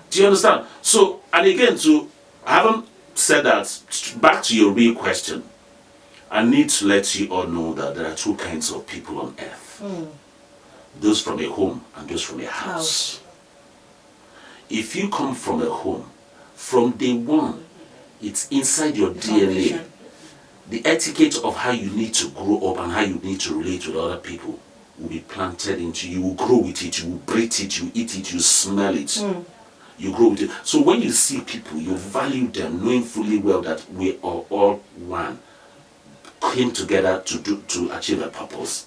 Do you understand? So, and again, I haven't said that, back to your real question, I need to let you all know that there are two kinds of people on earth. Those from a home and those from a house. If you come from a home, from day one, it's inside your DNA. The etiquette of how you need to grow up and how you need to relate with other people will be planted into you. You will grow with it, you will breathe it, you eat it, you smell it. You grow with it. So when you see people, you value them, knowing fully well that we are all one, came together to achieve a purpose.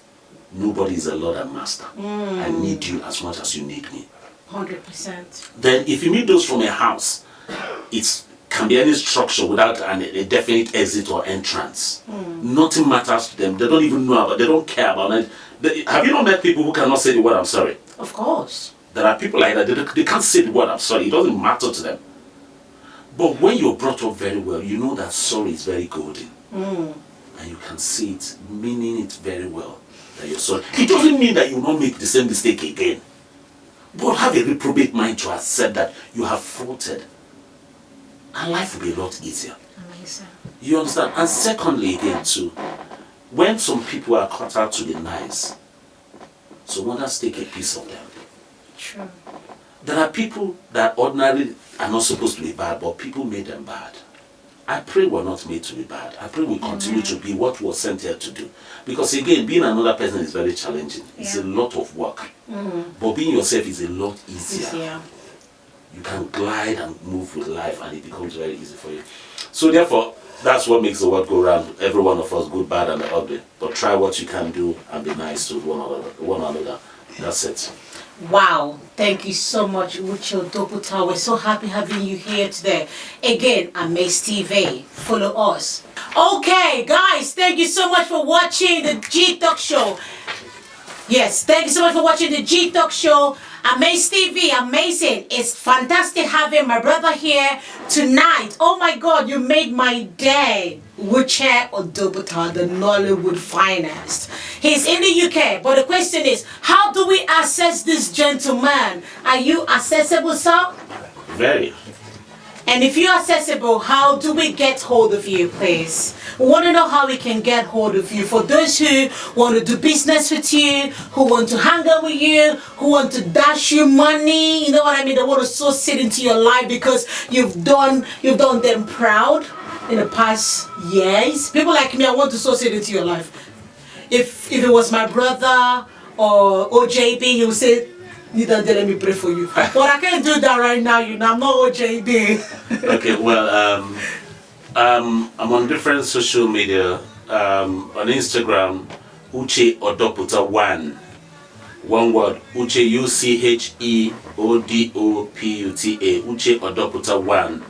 Nobody is a Lord and Master. I need you as much as you need me. 100%. Then if you meet those from a house, it can be any structure without a definite exit or entrance. Nothing matters to them. They don't even know about, they don't care about it. Have you not met people who cannot say the word I'm sorry? Of course. There are people like that, they can't say the word I'm sorry. It doesn't matter to them. But when you're brought up very well, you know that sorry is very golden. and you can see it, meaning it very well. That you're sorry. It doesn't mean that you will not make the same mistake again. But have a reprobate mind to accept that you have faulted. And life will be a lot easier. Amazing. You understand? And secondly, again, too, when some people are cut out to be nice, some others take a piece of them. True. There are people that ordinarily are not supposed to be bad, but people made them bad. I pray we're not made to be bad. I pray we continue to be what we're sent here to do. Because again, being another person is very challenging. It's a lot of work. But being yourself is a lot easier. You can glide and move with life and it becomes very easy for you. So therefore, that's what makes the world go round. Every one of us, good, bad, and ugly. But try what you can do and be nice to one another. That's it. Wow, thank you so much, Uche Odoputa. We're so happy having you here today. Again, AmazeTV. Follow us. Okay, guys, thank you so much for watching the Gtalk Show. Yes, thank you so much for watching the Gtalk Show. AmazeTV, amazing. It's fantastic having my brother here tonight. Oh my God, you made my day. Uche Odoputa, the Nollywood finest. He's in the UK, but the question is, how do we access this gentleman? Are you accessible, sir? Very. And if you're accessible, how do we get hold of you, please? We want to know how we can get hold of you. For those who want to do business with you, who want to hang out with you, who want to dash you money, you know what I mean? They want to so sit into your life because you've done them proud in the past years. People like me, I want to so sit into your life. If it was my brother or OJB, he would say, "Neither let me pray for you." But I can't do that right now, you know. I'm not OJB. Okay, well, I'm on different social media. On Instagram, Uche Odoputa 1. One word, Uche UCHE ODOPUTA. Uche Odoputa 1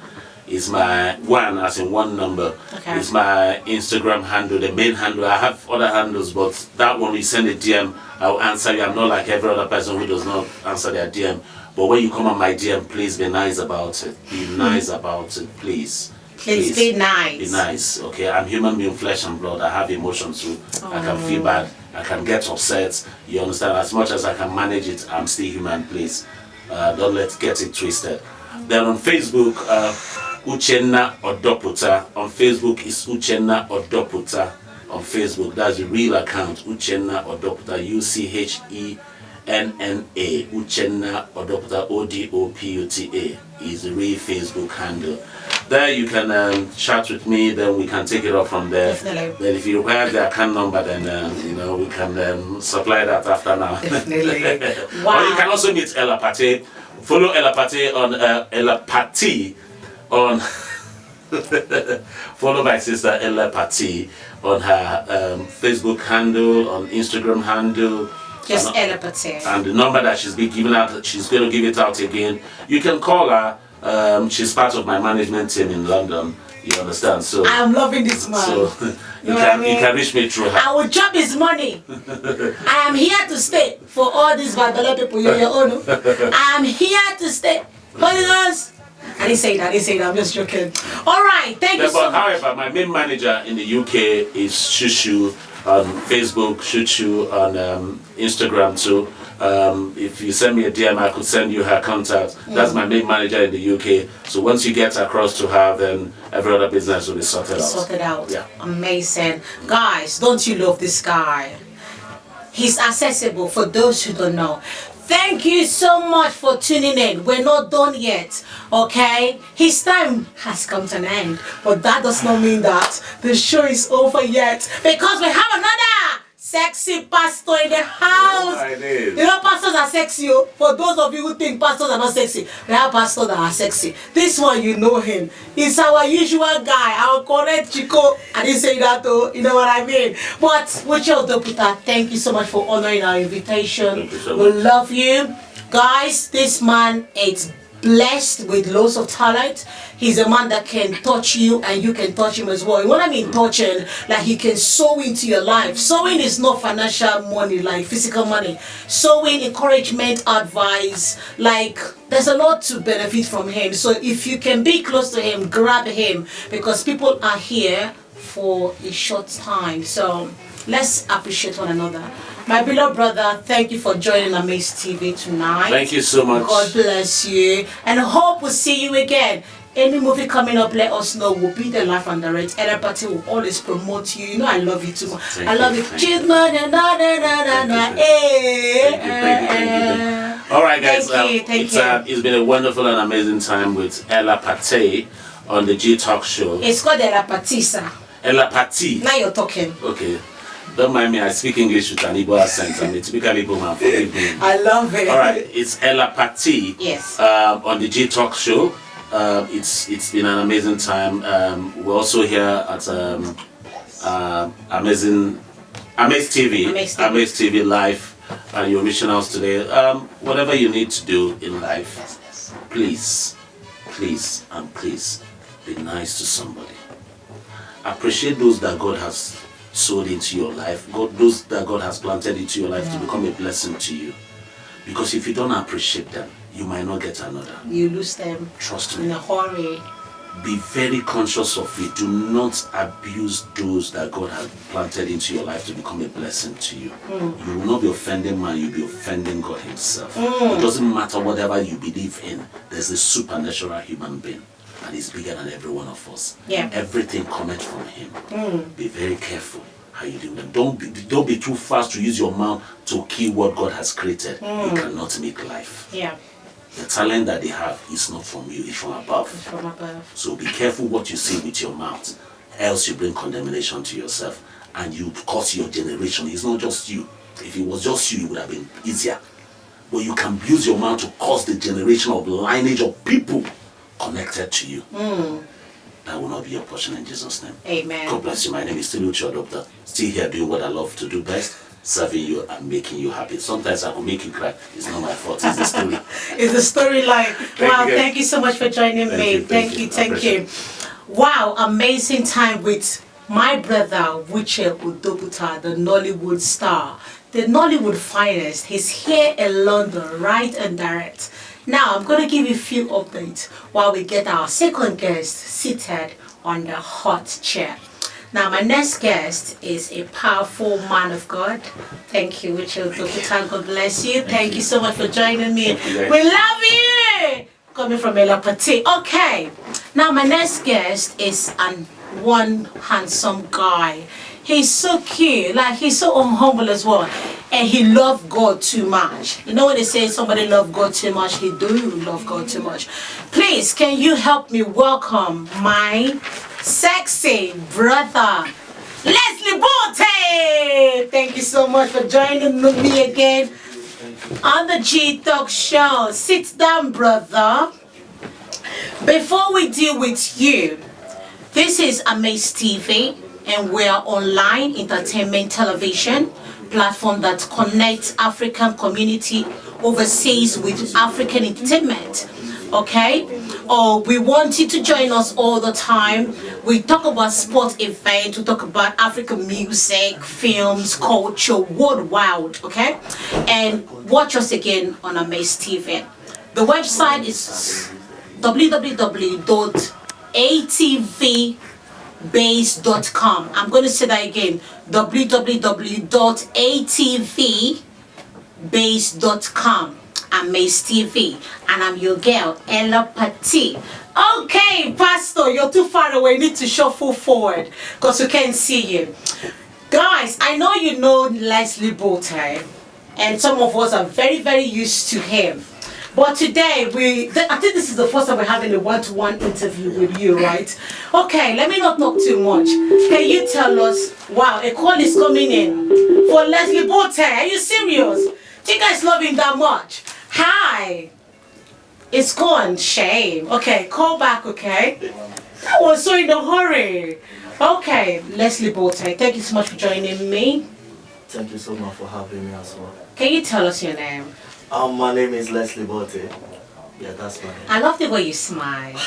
is my one, as in one number. Okay. Is my Instagram handle, the main handle. I have other handles, but that one, you send a DM, I'll answer you. I'm not like every other person who does not answer their DM. But when you come on my DM, please be nice about it. Be nice about it, please. Please be nice. Be nice, okay? I'm human being, flesh and blood. I have emotions too. I can feel bad. I can get upset. You understand? As much as I can manage it, I'm still human, please. Don't let's get it twisted. Then on Facebook, Uchenna Odoputa. On Facebook is Uchenna Odoputa. On Facebook, that's the real account. Uchenna Odoputa. UCHENNA. Uchenna Odoputa. ODOPUTA is the real Facebook handle. There you can chat with me. Then we can take it off from there. Definitely. Then if you require the account number, then we can supply that after now. Definitely. Wow. Or you can also meet Ella Pate. Follow Ella Pate on Ella Pate on follow my sister Ella Pate on her Facebook handle, on Instagram handle. Just Ella Pate. And the number that she's been giving out, she's going to give it out again. You can call her. She's part of my management team in London. You understand? So I am loving this man. So you can reach me through her. I will chop his money. I am here to stay for all these Vandala people. You're your own. I am here to stay. Holy Ghost. I didn't say that. I'm just joking. All right. Thank you so much. However, my main manager in the UK is Shushu on Facebook, Shushu on Instagram too. If you send me a DM, I could send you her contact. That's my main manager in the UK. So once you get across to her, then every other business will be sorted out. Sorted out. Yeah. Amazing. Guys, don't you love this guy? He's accessible for those who don't know. Thank you so much for tuning in. We're not done yet, okay? His time has come to an end, but that does not mean that the show is over yet, because we have another sexy pastor in the house. Oh, you know, pastors are sexy. Oh. For those of you who think pastors are not sexy, we have pastors that are sexy. This one, you know him. He's our usual guy, our correct Chico. I didn't say that though, you know what I mean? But Uche Odoputa, thank you so much for honoring our invitation. Thank you so We much. love you. Guys, this man is blessed with loads of talent. He's a man that can touch you and you can touch him as well. And when I mean touching, like he can sow into your life. Sowing is not financial money, like physical money. Sowing, encouragement, advice, like there's a lot to benefit from him. So if you can be close to him, grab him, because people are here for a short time. So let's appreciate one another. My beloved brother, thank you for joining AmazeTV tonight. Thank you so much. God bless you. And I hope we'll see you again. Any movie coming up, let us know. We'll be there live and direct. Every party will always promote you. You know I love you too much. I love you. Cheers, man. All right, guys. Thank you. It's been a wonderful and amazing time with Ella Pate on the Gtalk Show. It's called Ella Pate, sir. Ella Pate. Now you're talking. Okay. Don't mind me, I speak English with an Igbo accent. I'm a typical Igbo man, forgive me. I love it. All right, it's Ella Pate. Yes. On the Gtalk Show. It's been an amazing time. We're also here at AmazeTV Live, and your originals today. Whatever you need to do in life, please be nice to somebody. Appreciate those that God has sowed into your life, those that God has planted into your life to become a blessing to you. Because if you don't appreciate them, you might not get another. You lose them. Trust me. In a hurry. Be very conscious of it. Do not abuse those that God has planted into your life to become a blessing to you. You will not be offending man, you'll be offending God himself. It doesn't matter whatever you believe in. There's a supernatural human being, and he's bigger than every one of us. Yeah. Everything comes from him. Be very careful how you do them. Don't be too fast to use your mouth to kill what God has created. You cannot make life. Yeah. The talent that they have is not from you, it's from above. It's from above. So be careful what you say with your mouth, else you bring condemnation to yourself and you cause your generation. It's not just you. If it was just you, it would have been easier. But you can use your mouth to cause the generation of lineage of people connected to you. That will not be your portion in Jesus' name. Amen. God bless you. My name is still your doctor. Still here doing what I love to do best. Serving you and making you happy. Sometimes I will make you cry. It's not my fault. It's the story. It's the storyline. Wow, thank you so much for joining me. Thank you. Wow, amazing time with my brother, Wiche Udobuta, the Nollywood star, the Nollywood finest. He's here in London, right and direct. Now, I'm going to give you a few updates while we get our second guest seated on the hot chair. Now, my next guest is a powerful man of God. Thank you, Wiche Udobuta. God bless you. Thank you so much for joining me. We love you! Coming from Ella Pate. Okay. Now, my next guest is one handsome guy. He's so cute. Like, he's so humble as well. And he loves God too much. You know when they say somebody loves God too much, he do love God too much. Please, can you help me welcome my sexy brother, Leslie Bote? Thank you so much for joining me again on the Gtalk Show. Sit down, brother. Before we deal with you, this is AmazeTV, and we're online entertainment television platform that connects African community overseas with African entertainment. Okay? We want you to join us all the time. We talk about sport events, we talk about African music, films, culture, worldwide, okay? And watch us again on AmazeTV. The website is www.atvbase.com. I'm going to say that again, www.atvbase.com. AmazeTV, and I'm your girl, Ella Pate. Okay, Pastor, you're too far away. You need to shuffle forward because we can't see you. Guys, I know you know Leslie Bote, and some of us are very, very used to him. But today, I think this is the first time we're having a one-to-one interview with you, right? Okay, let me not talk too much. Can you tell us, wow, a call is coming in for Leslie Bote. Are you serious? Do you guys love him that much? Hi. It's gone. Shame. Okay, call back, okay? I was so in a hurry. Okay, Leslie Bote, thank you so much for joining me. Thank you so much for having me as well. Can you tell us your name? My name is Leslie Bote. Yeah, that's my name. I love the way you smile.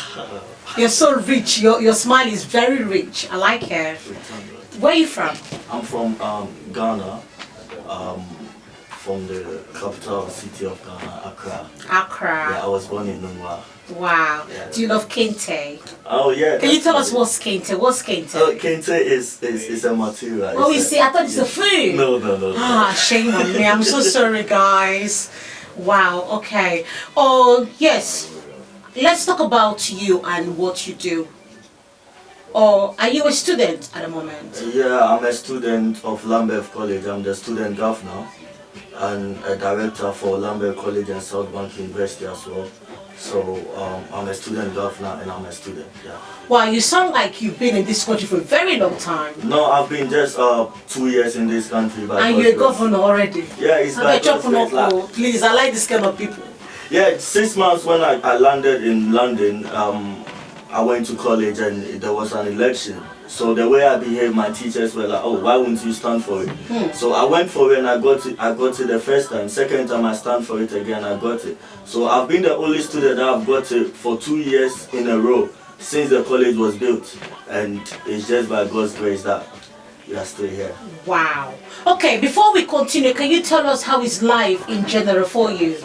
You're so rich. Your smile is very rich. I like it. Where are you from? I'm from Ghana. From the capital city of Ghana, Accra. Accra. Yeah, I was born in Nungwa. Wow. Yeah. Do you love kente? Oh yeah. Can you tell us what's kente? What's kente? Kente is a material. Oh, you see, I thought it's a food. No. Ah, shame on me. I'm so sorry, guys. Wow. Okay. Oh, yes. Let's talk about you and what you do. Or are you a student at the moment? Yeah, I'm a student of Lambeth College. I'm the student governor and a director for Lambeth College and South Bank University as well. So I'm a student governor and I'm a student. Yeah. Wow, you sound like you've been in this country for a very long time. No, I've been just 2 years in this country. And you're a governor already. Yeah, it's like governor. Please, I like this kind of people. Yeah, 6 months when I landed in London, I went to college and there was an election. So the way I behaved, my teachers were like, "Oh, why wouldn't you stand for it?" So I went for it and I got it the first time. Second time I stand for it again, I got it. So I've been the only student that I've got it for 2 years in a row since the college was built, and it's just by God's grace that we are still here. Wow. Okay, before we continue, can you tell us how is life in general for you?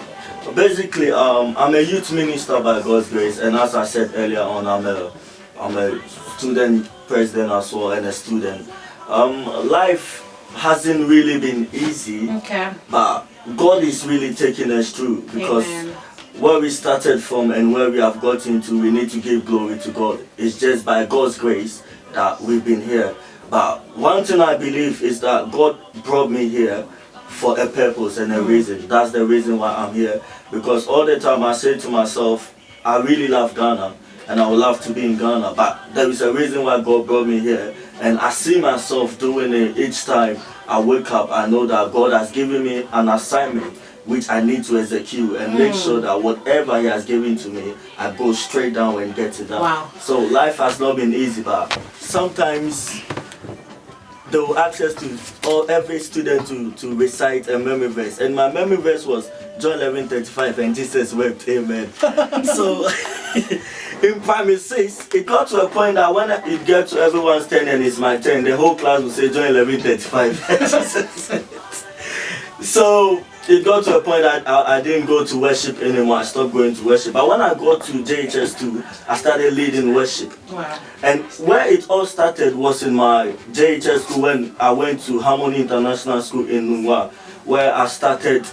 Basically, I'm a youth minister by God's grace, and as I said earlier on, I'm a student president as well and a student. Life hasn't really been easy, okay, but God is really taking us through, because Amen. Where we started from and where we have gotten to, we need to give glory to God. It's just by God's grace that we've been here. But one thing I believe is that God brought me here for a purpose and a reason. That's the reason why I'm here. Because all the time I say to myself, I really love Ghana and I would love to be in Ghana. But there is a reason why God brought me here. And I see myself doing it each time I wake up. I know that God has given me an assignment which I need to execute and make sure that whatever He has given to me, I go straight down and get it done. Wow. So life has not been easy, but sometimes they will ask us every student to recite a memory verse. And my memory verse was John 11:35, and Jesus wept, amen. So in primary 6, it got to a point that when it gets to everyone's turn and it's my turn, the whole class will say John 11:35. So it got to a point that I didn't go to worship anymore. I stopped going to worship. But when I got to JHS2, I started leading worship. Wow. And where it all started was in my JHS school when I went to Harmony International School in Nungwa, where I started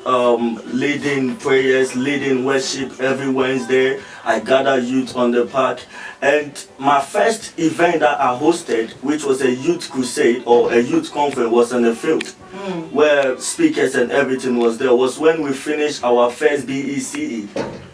leading prayers, leading worship every Wednesday. I gathered youth on the park. And my first event that I hosted, which was a youth crusade or a youth conference, was in the field, where speakers and everything was there, was when we finished our first BECE.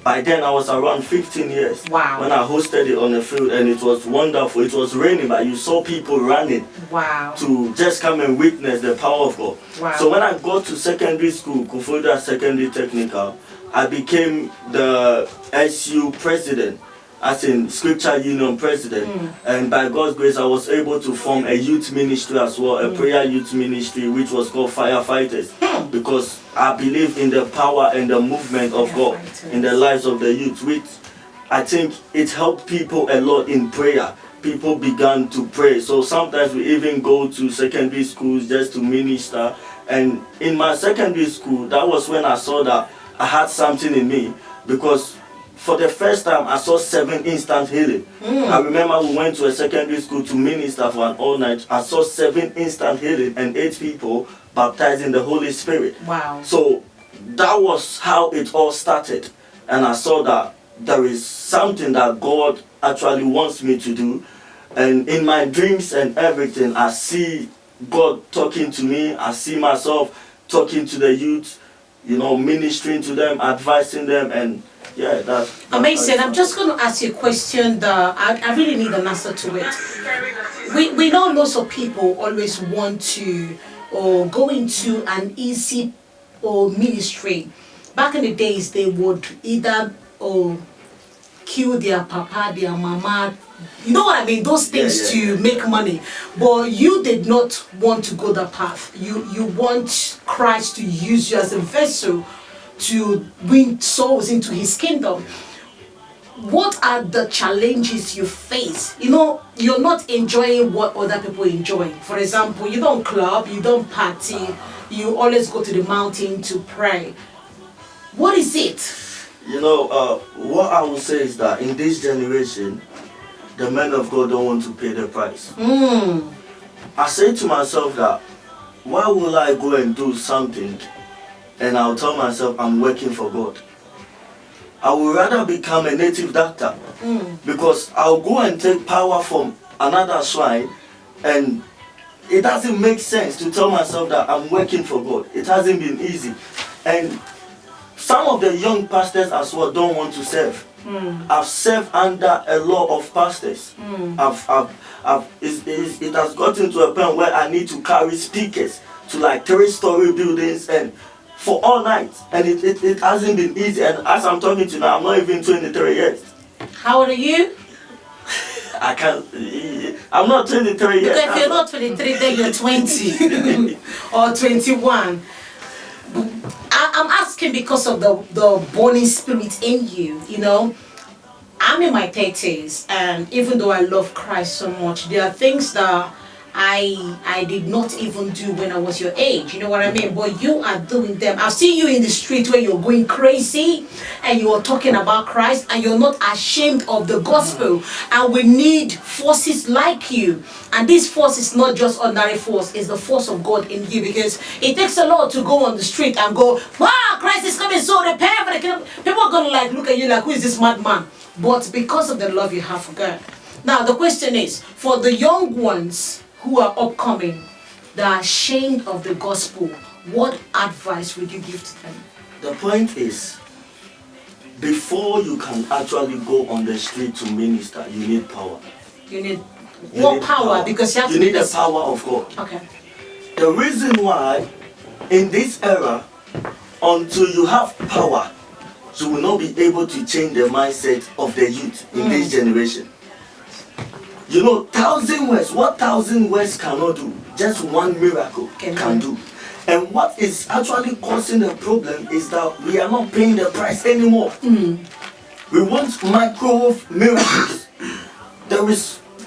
By then I was around 15 years. Wow. When I hosted it on the field, and it was wonderful. It was raining, but you saw people running. Wow. To just come and witness the power of God. Wow. So when I got to secondary school, Kufuda Secondary Technical, I became the SU president, as in Scripture Union president. And by God's grace, I was able to form a youth ministry as well, a prayer youth ministry, which was called Firefighters, because I believe in the power and the movement of God in the lives of the youth, which I think it helped people a lot in prayer. People began to pray. So sometimes we even go to secondary schools just to minister. And in my secondary school, that was when I saw that I had something in me, because for the first time I saw 7 instant healing. I remember we went to a secondary school to minister for an all night. I saw 7 instant healing and 8 people baptized in the Holy Spirit. Wow. So that was how it all started. And I saw that there is something that God actually wants me to do. And in my dreams and everything, I see God talking to me. I see myself talking to the youth, you know, ministering to them, advising them, and yeah, that's amazing. I'm just going to ask you a question that I really need an answer to it. We know lots of people always want to go into an easy ministry. Back in the days, they would either kill their papa, their mama, you know what I mean, those things to make money. But you did not want to go that path. You want Christ to use you as a vessel to bring souls into His kingdom. What are the challenges you face? You know, you're not enjoying what other people enjoy. For example, you don't club, you don't party, you always go to the mountain to pray. What is it? What I will say is that in this generation, the men of God don't want to pay the price. I say to myself that, why will I go and do something and I'll tell myself I'm working for God? I would rather become a native doctor because I'll go and take power from another shrine, and it doesn't make sense to tell myself that I'm working for God. It hasn't been easy. And some of the young pastors as well don't want to serve. I've served under a lot of pastors. It has gotten to a point where I need to carry speakers to like 3-story buildings and for all night, and it hasn't been easy. And as I'm talking to you now, I'm not even 23 years. How old are you? I'm not 23 yet. Because if you're not 23, then you're 20 or 21. I'm asking because of the burning spirit in you, you know. I'm in my 30s, and even though I love Christ so much, there are things that I did not even do when I was your age, you know what I mean? But you are doing them. I've seen you in the street where you're going crazy and you're talking about Christ and you're not ashamed of the gospel. And we need forces like you. And this force is not just ordinary force, it's the force of God in you, because it takes a lot to go on the street and go, wow, Christ is coming, so repent for the kingdom. People are going to like look at you like, who is this madman? But because of the love you have for God. Now the question is, for the young ones who are upcoming, that are ashamed of the gospel, what advice would you give to them? The point is, before you can actually go on the street to minister, you need power. You need what power? Because you have to need the power of God. Okay. The reason why in this era, until you have power, you will not be able to change the mindset of the youth in this generation. You know, 1,000 words, what 1,000 words cannot do, just one miracle can do. And what is actually causing the problem is that we are not paying the price anymore. We want microwave miracles.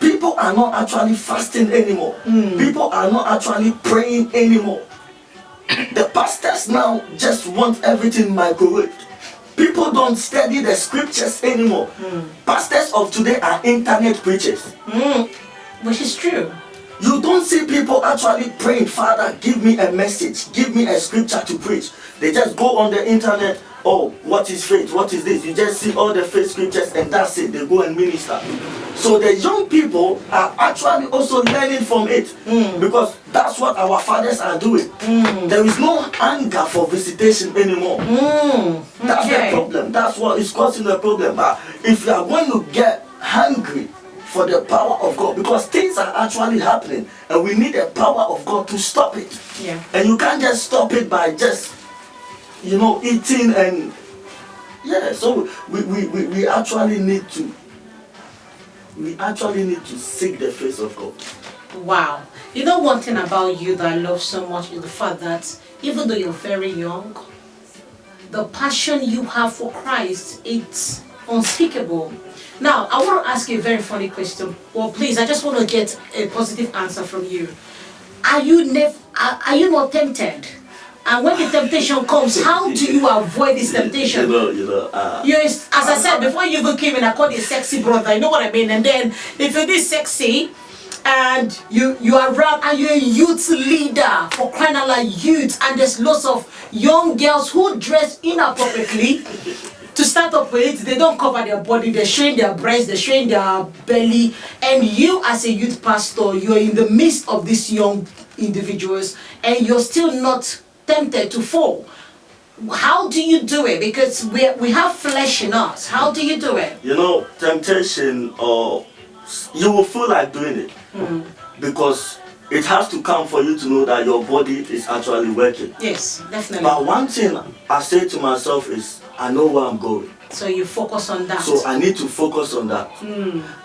People are not actually fasting anymore. People are not actually praying anymore. The pastors now just want everything microwaved. People don't study the scriptures anymore. Pastors of today are internet preachers. Which is true. You don't see people actually praying, Father, give me a message, give me a scripture to preach. They just go on the internet, oh, what is faith, what is this? You just see all the faith scriptures and that's it, they go and minister. So the young people are actually also learning from it, because that's what our fathers are doing. There is no anger for visitation anymore. That's the problem. That's what is causing the problem. But if you are going to get hungry for the power of God, because things are actually happening and we need the power of God to stop it. And you can't just stop it by just, you know, eating and so we actually need to seek the face of God. Wow. You know, one thing about you that I love so much is the fact that even though you're very young, the passion you have for Christ, it's unspeakable. Now, I want to ask you a very funny question. Well, please, I just want to get a positive answer from you. Are you not tempted? And when the temptation comes, how do you avoid this temptation? As I said, before you even came in, I called you a sexy brother. You know what I mean? And then, if you're this sexy, and you are around, and you're a youth leader, for crying out loud, youth, and there's lots of young girls who dress inappropriately. To start off with, they don't cover their body, they're showing their breasts, they're showing their belly, and you as a youth pastor, you're in the midst of these young individuals, and you're still not tempted to fall. How do you do it? Because we have flesh in us. How do you do it? You know, temptation, or you will feel like doing it, because it has to come for you to know that your body is actually working. Yes, definitely. But one thing I say to myself is, I know where I'm going. So you focus on that. So I need to focus on that.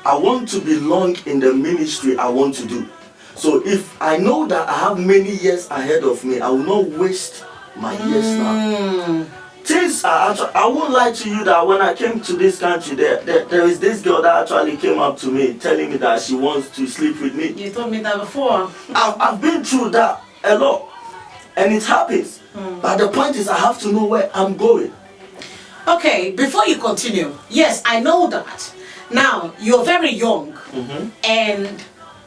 I want to belong in the ministry I want to do. So if I know that I have many years ahead of me, I will not waste my years now. Things are actually, I won't lie to you that when I came to this country, there is this girl that actually came up to me telling me that she wants to sleep with me. You told me that before. I've been through that a lot, and it happens. But the point is, I have to know where I'm going. Okay, before you continue, yes, I know that. Now, you're very young, and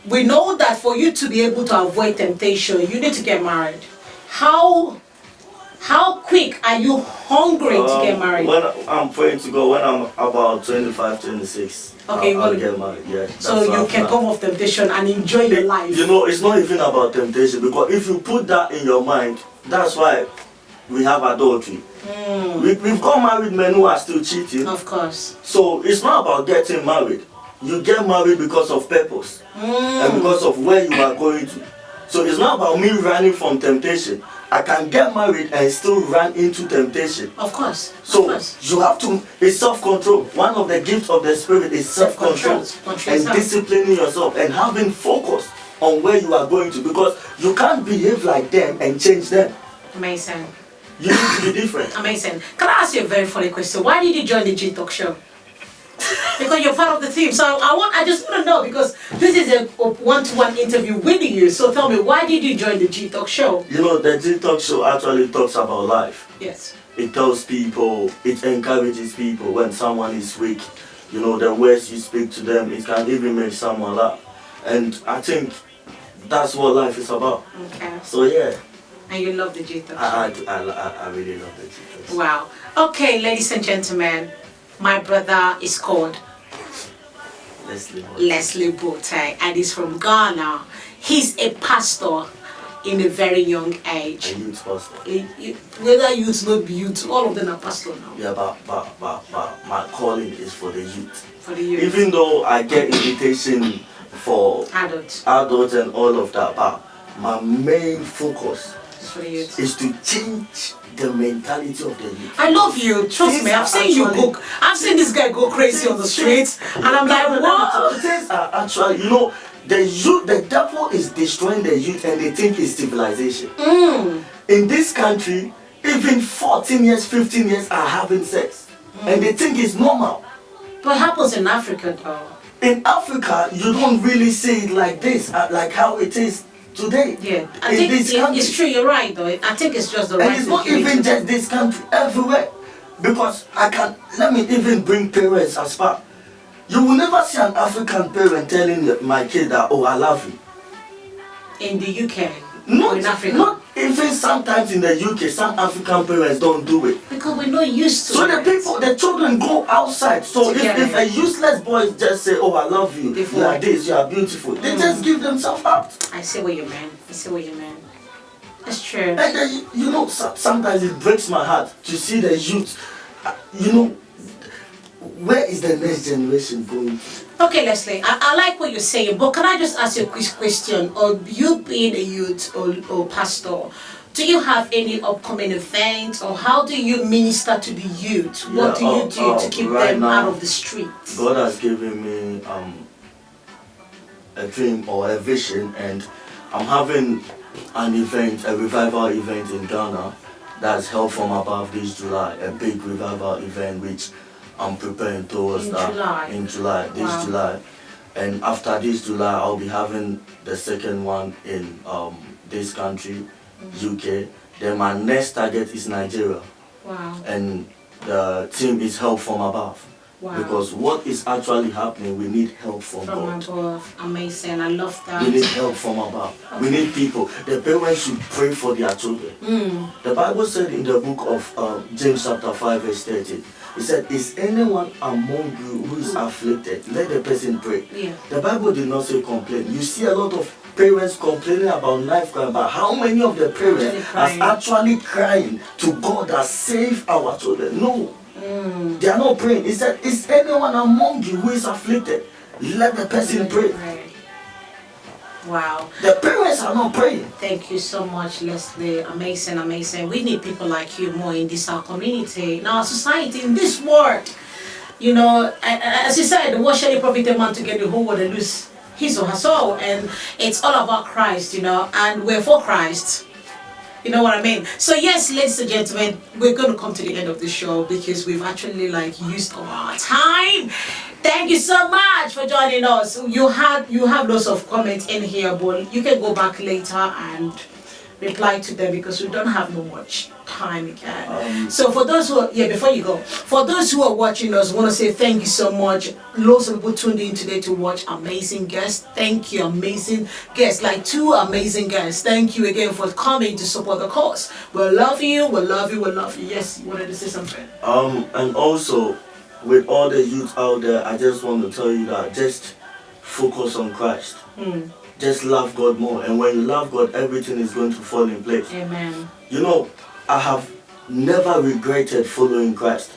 we know that for you to be able to avoid temptation, you need to get married. How quick are you hungry to get married? When I'm praying to God, when I'm about 25, 26, Okay, I'll get married. Yeah. So you can come off temptation and enjoy your life. You know, it's not even about temptation, because if you put that in your mind, that's why we have adultery. We've got married men who are still cheating. Of course. So it's not about getting married. You get married because of purpose and because of where you are going to. So it's not about me running from temptation. I can get married and still run into temptation. Of course. So of course. you have to, it's self-control. One of the gifts of the Spirit is self-control and disciplining yourself and having focus on where you are going to, because you can't behave like them and change them. Amazing. You need to be different. Amazing. Can I ask you a very funny question? Why did you join the Gtalk Show? Because you're part of the team. So I just want to know, because this is a one-to-one interview with you. So tell me, why did you join the Gtalk Show? You know, the Gtalk Show actually talks about life. Yes. It tells people, it encourages people when someone is weak. You know, the words you speak to them, it can even make someone laugh. And I think that's what life is about. Okay. So yeah. And you love the Gtalk Show? I really love the Gtalk Show. Wow. Okay, ladies and gentlemen, my brother is called Leslie Bote, and he's from Ghana. He's a pastor in a very young age. A youth pastor. Whether youth, not youth, all of them are pastor now. Yeah, but my calling is for the youth. For the youth. Even though I get invitation for adults and all of that, but my main focus for the youth is to change the mentality of the youth. I love you. Trust me. I've seen you go. I've seen this guy go crazy on the streets, and I'm like, what? Things are actually, you know, the youth. The devil is destroying the youth, and they think it's civilization. In this country, even 14 years, 15 years are having sex, and they think it's normal. What happens in Africa, though? In Africa, you don't really see it like this, like how it is today. Yeah, I think it's true. You're right, though. I think it's just the right. And it's not even just this country, everywhere. Because let me even bring parents as far. You will never see an African parent telling my kid that, oh, I love you. In the UK, not or in Africa. Not even sometimes in the UK, some African parents don't do it. Because we're not used to it. So the children go outside. So if a useless boy just say, oh, I love you, you are this, you are beautiful, they just give themselves up. I see what you mean. I see what you mean. That's true. And then, you know, sometimes it breaks my heart to see the youth, you know, where is the next generation going? Okay, Leslie, I like what you're saying, but can I just ask you a quick question? Or you being a youth or pastor, do you have any upcoming events, or how do you minister to the youth? Yeah, what do you do to keep them now, out of the streets? God has given me a dream or a vision, and I'm having an event, a revival event in Ghana that's held from above this July, a big revival event which I'm preparing towards in July, this July. And after this July, I'll be having the second one in this country, UK. Then my next target is Nigeria. Wow. And the team is help from above. Wow. Because what is actually happening, we need help from God. Above. Amazing. I love that. We need help from above. Okay. We need people. The parents should pray for their children. The Bible said in the book of James chapter 5 verse 13, it said, is anyone among you who is afflicted? Let the person pray. Yeah. The Bible did not say complain. You see a lot of parents complaining about life, but how many of the parents are actually crying to God that save our children? No. They are not praying. He said, is anyone among you who is afflicted? Let the person pray. Wow. The parents are not praying. Thank you so much, Leslie. Amazing, amazing. We need people like you more in this our community, in our society, in this world. You know, as you said, what shall it profit a man to get the whole world and lose his or her soul? And it's all about Christ, you know, and we're for Christ. You know what I mean? So yes, ladies and gentlemen, we're going to come to the end of the show because we've actually used all our time. Thank you so much for joining us. You have lots of comments in here, but you can go back later and reply to them because we don't have no much time again. So for those who are, before you go, for those who are watching us, want to say thank you so much. Lots of people tuned in today to watch amazing guests. Thank you, amazing guests, like 2 amazing guests. Thank you again for coming to support the cause. We love you, we love you, we love you. Yes, you wanted to say something? And also, with all the youth out there, I just want to tell you that just focus on Christ. Just love God more, and when you love God, everything is going to fall in place. Amen. You know, I have never regretted following Christ.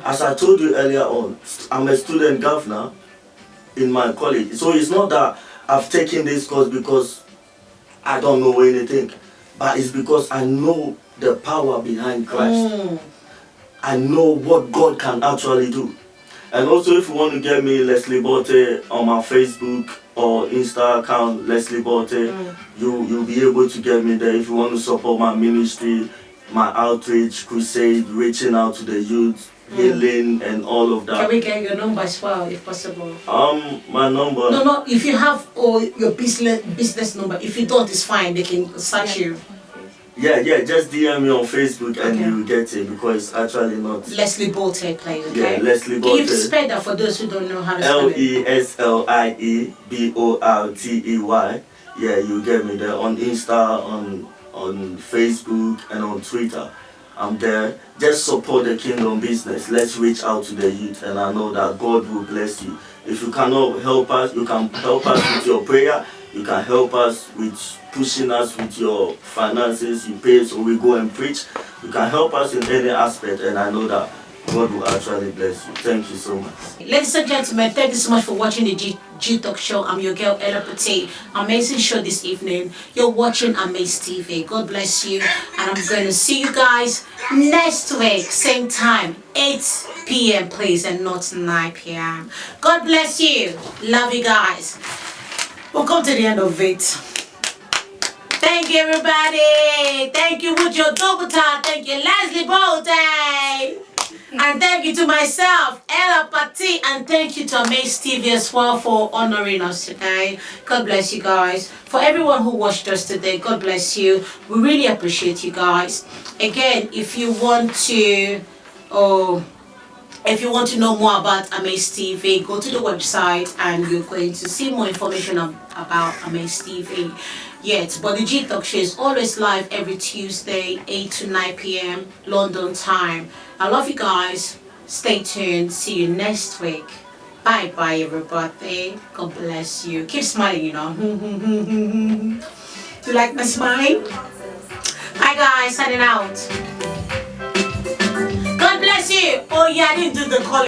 As I told you earlier on, I'm a student governor in my college. So it's not that I've taken this course because I don't know anything, but it's because I know the power behind Christ. I know what God can actually do. And also, if you want to get me, Leslie Botte, on my Facebook or Insta account, Leslie Botte, you'll be able to get me there. If you want to support my ministry, my outreach, crusade, reaching out to the youth, healing, and all of that. Can we get your number as well, if possible? My number. No. If you have your business number, if you don't, it's fine. They can search you. Yeah. Just DM me on Facebook and you get it, because it's actually not. Leslie Botte, please. Okay. Yeah, Leslie Botte. Can you spell that for those who don't know how to spell it? LESLIEBORTEY. Yeah, you get me there on Insta, on Facebook, and on Twitter. I'm there. Just support the kingdom business. Let's reach out to the youth, and I know that God will bless you. If you cannot help us, you can help us with your prayer. You can help us with pushing us with your finances. You pay so we go and preach. You can help us in any aspect, and I know that God will actually bless you. Thank you so much. Ladies and gentlemen, thank you so much for watching the Gtalk Show. I'm your girl, Ella Pate. Amazing show this evening. You're watching AmazeTV. God bless you. And I'm going to see you guys next week, same time, 8 p.m. please, and not 9 p.m. God bless you. Love you guys. We'll come to the end of it. Thank you, everybody. Thank you, with your double tap. Thank you, Leslie Botte. And thank you to myself, Ella Pate, and thank you to AmazeTV as well for honoring us today. God bless you guys. For everyone who watched us today, God bless you. We really appreciate you guys. Again, if you want to know more about AmazeTV, go to the website and you're going to see more information about AmazeTV. Yes, but the Gtalk Show is always live every Tuesday, 8 to 9 p.m. London time. I love you guys. Stay tuned. See you next week. Bye bye, everybody. God bless you. Keep smiling, you know. Do you like my smile? Bye guys, signing out. God bless you. Oh yeah, I didn't do the call.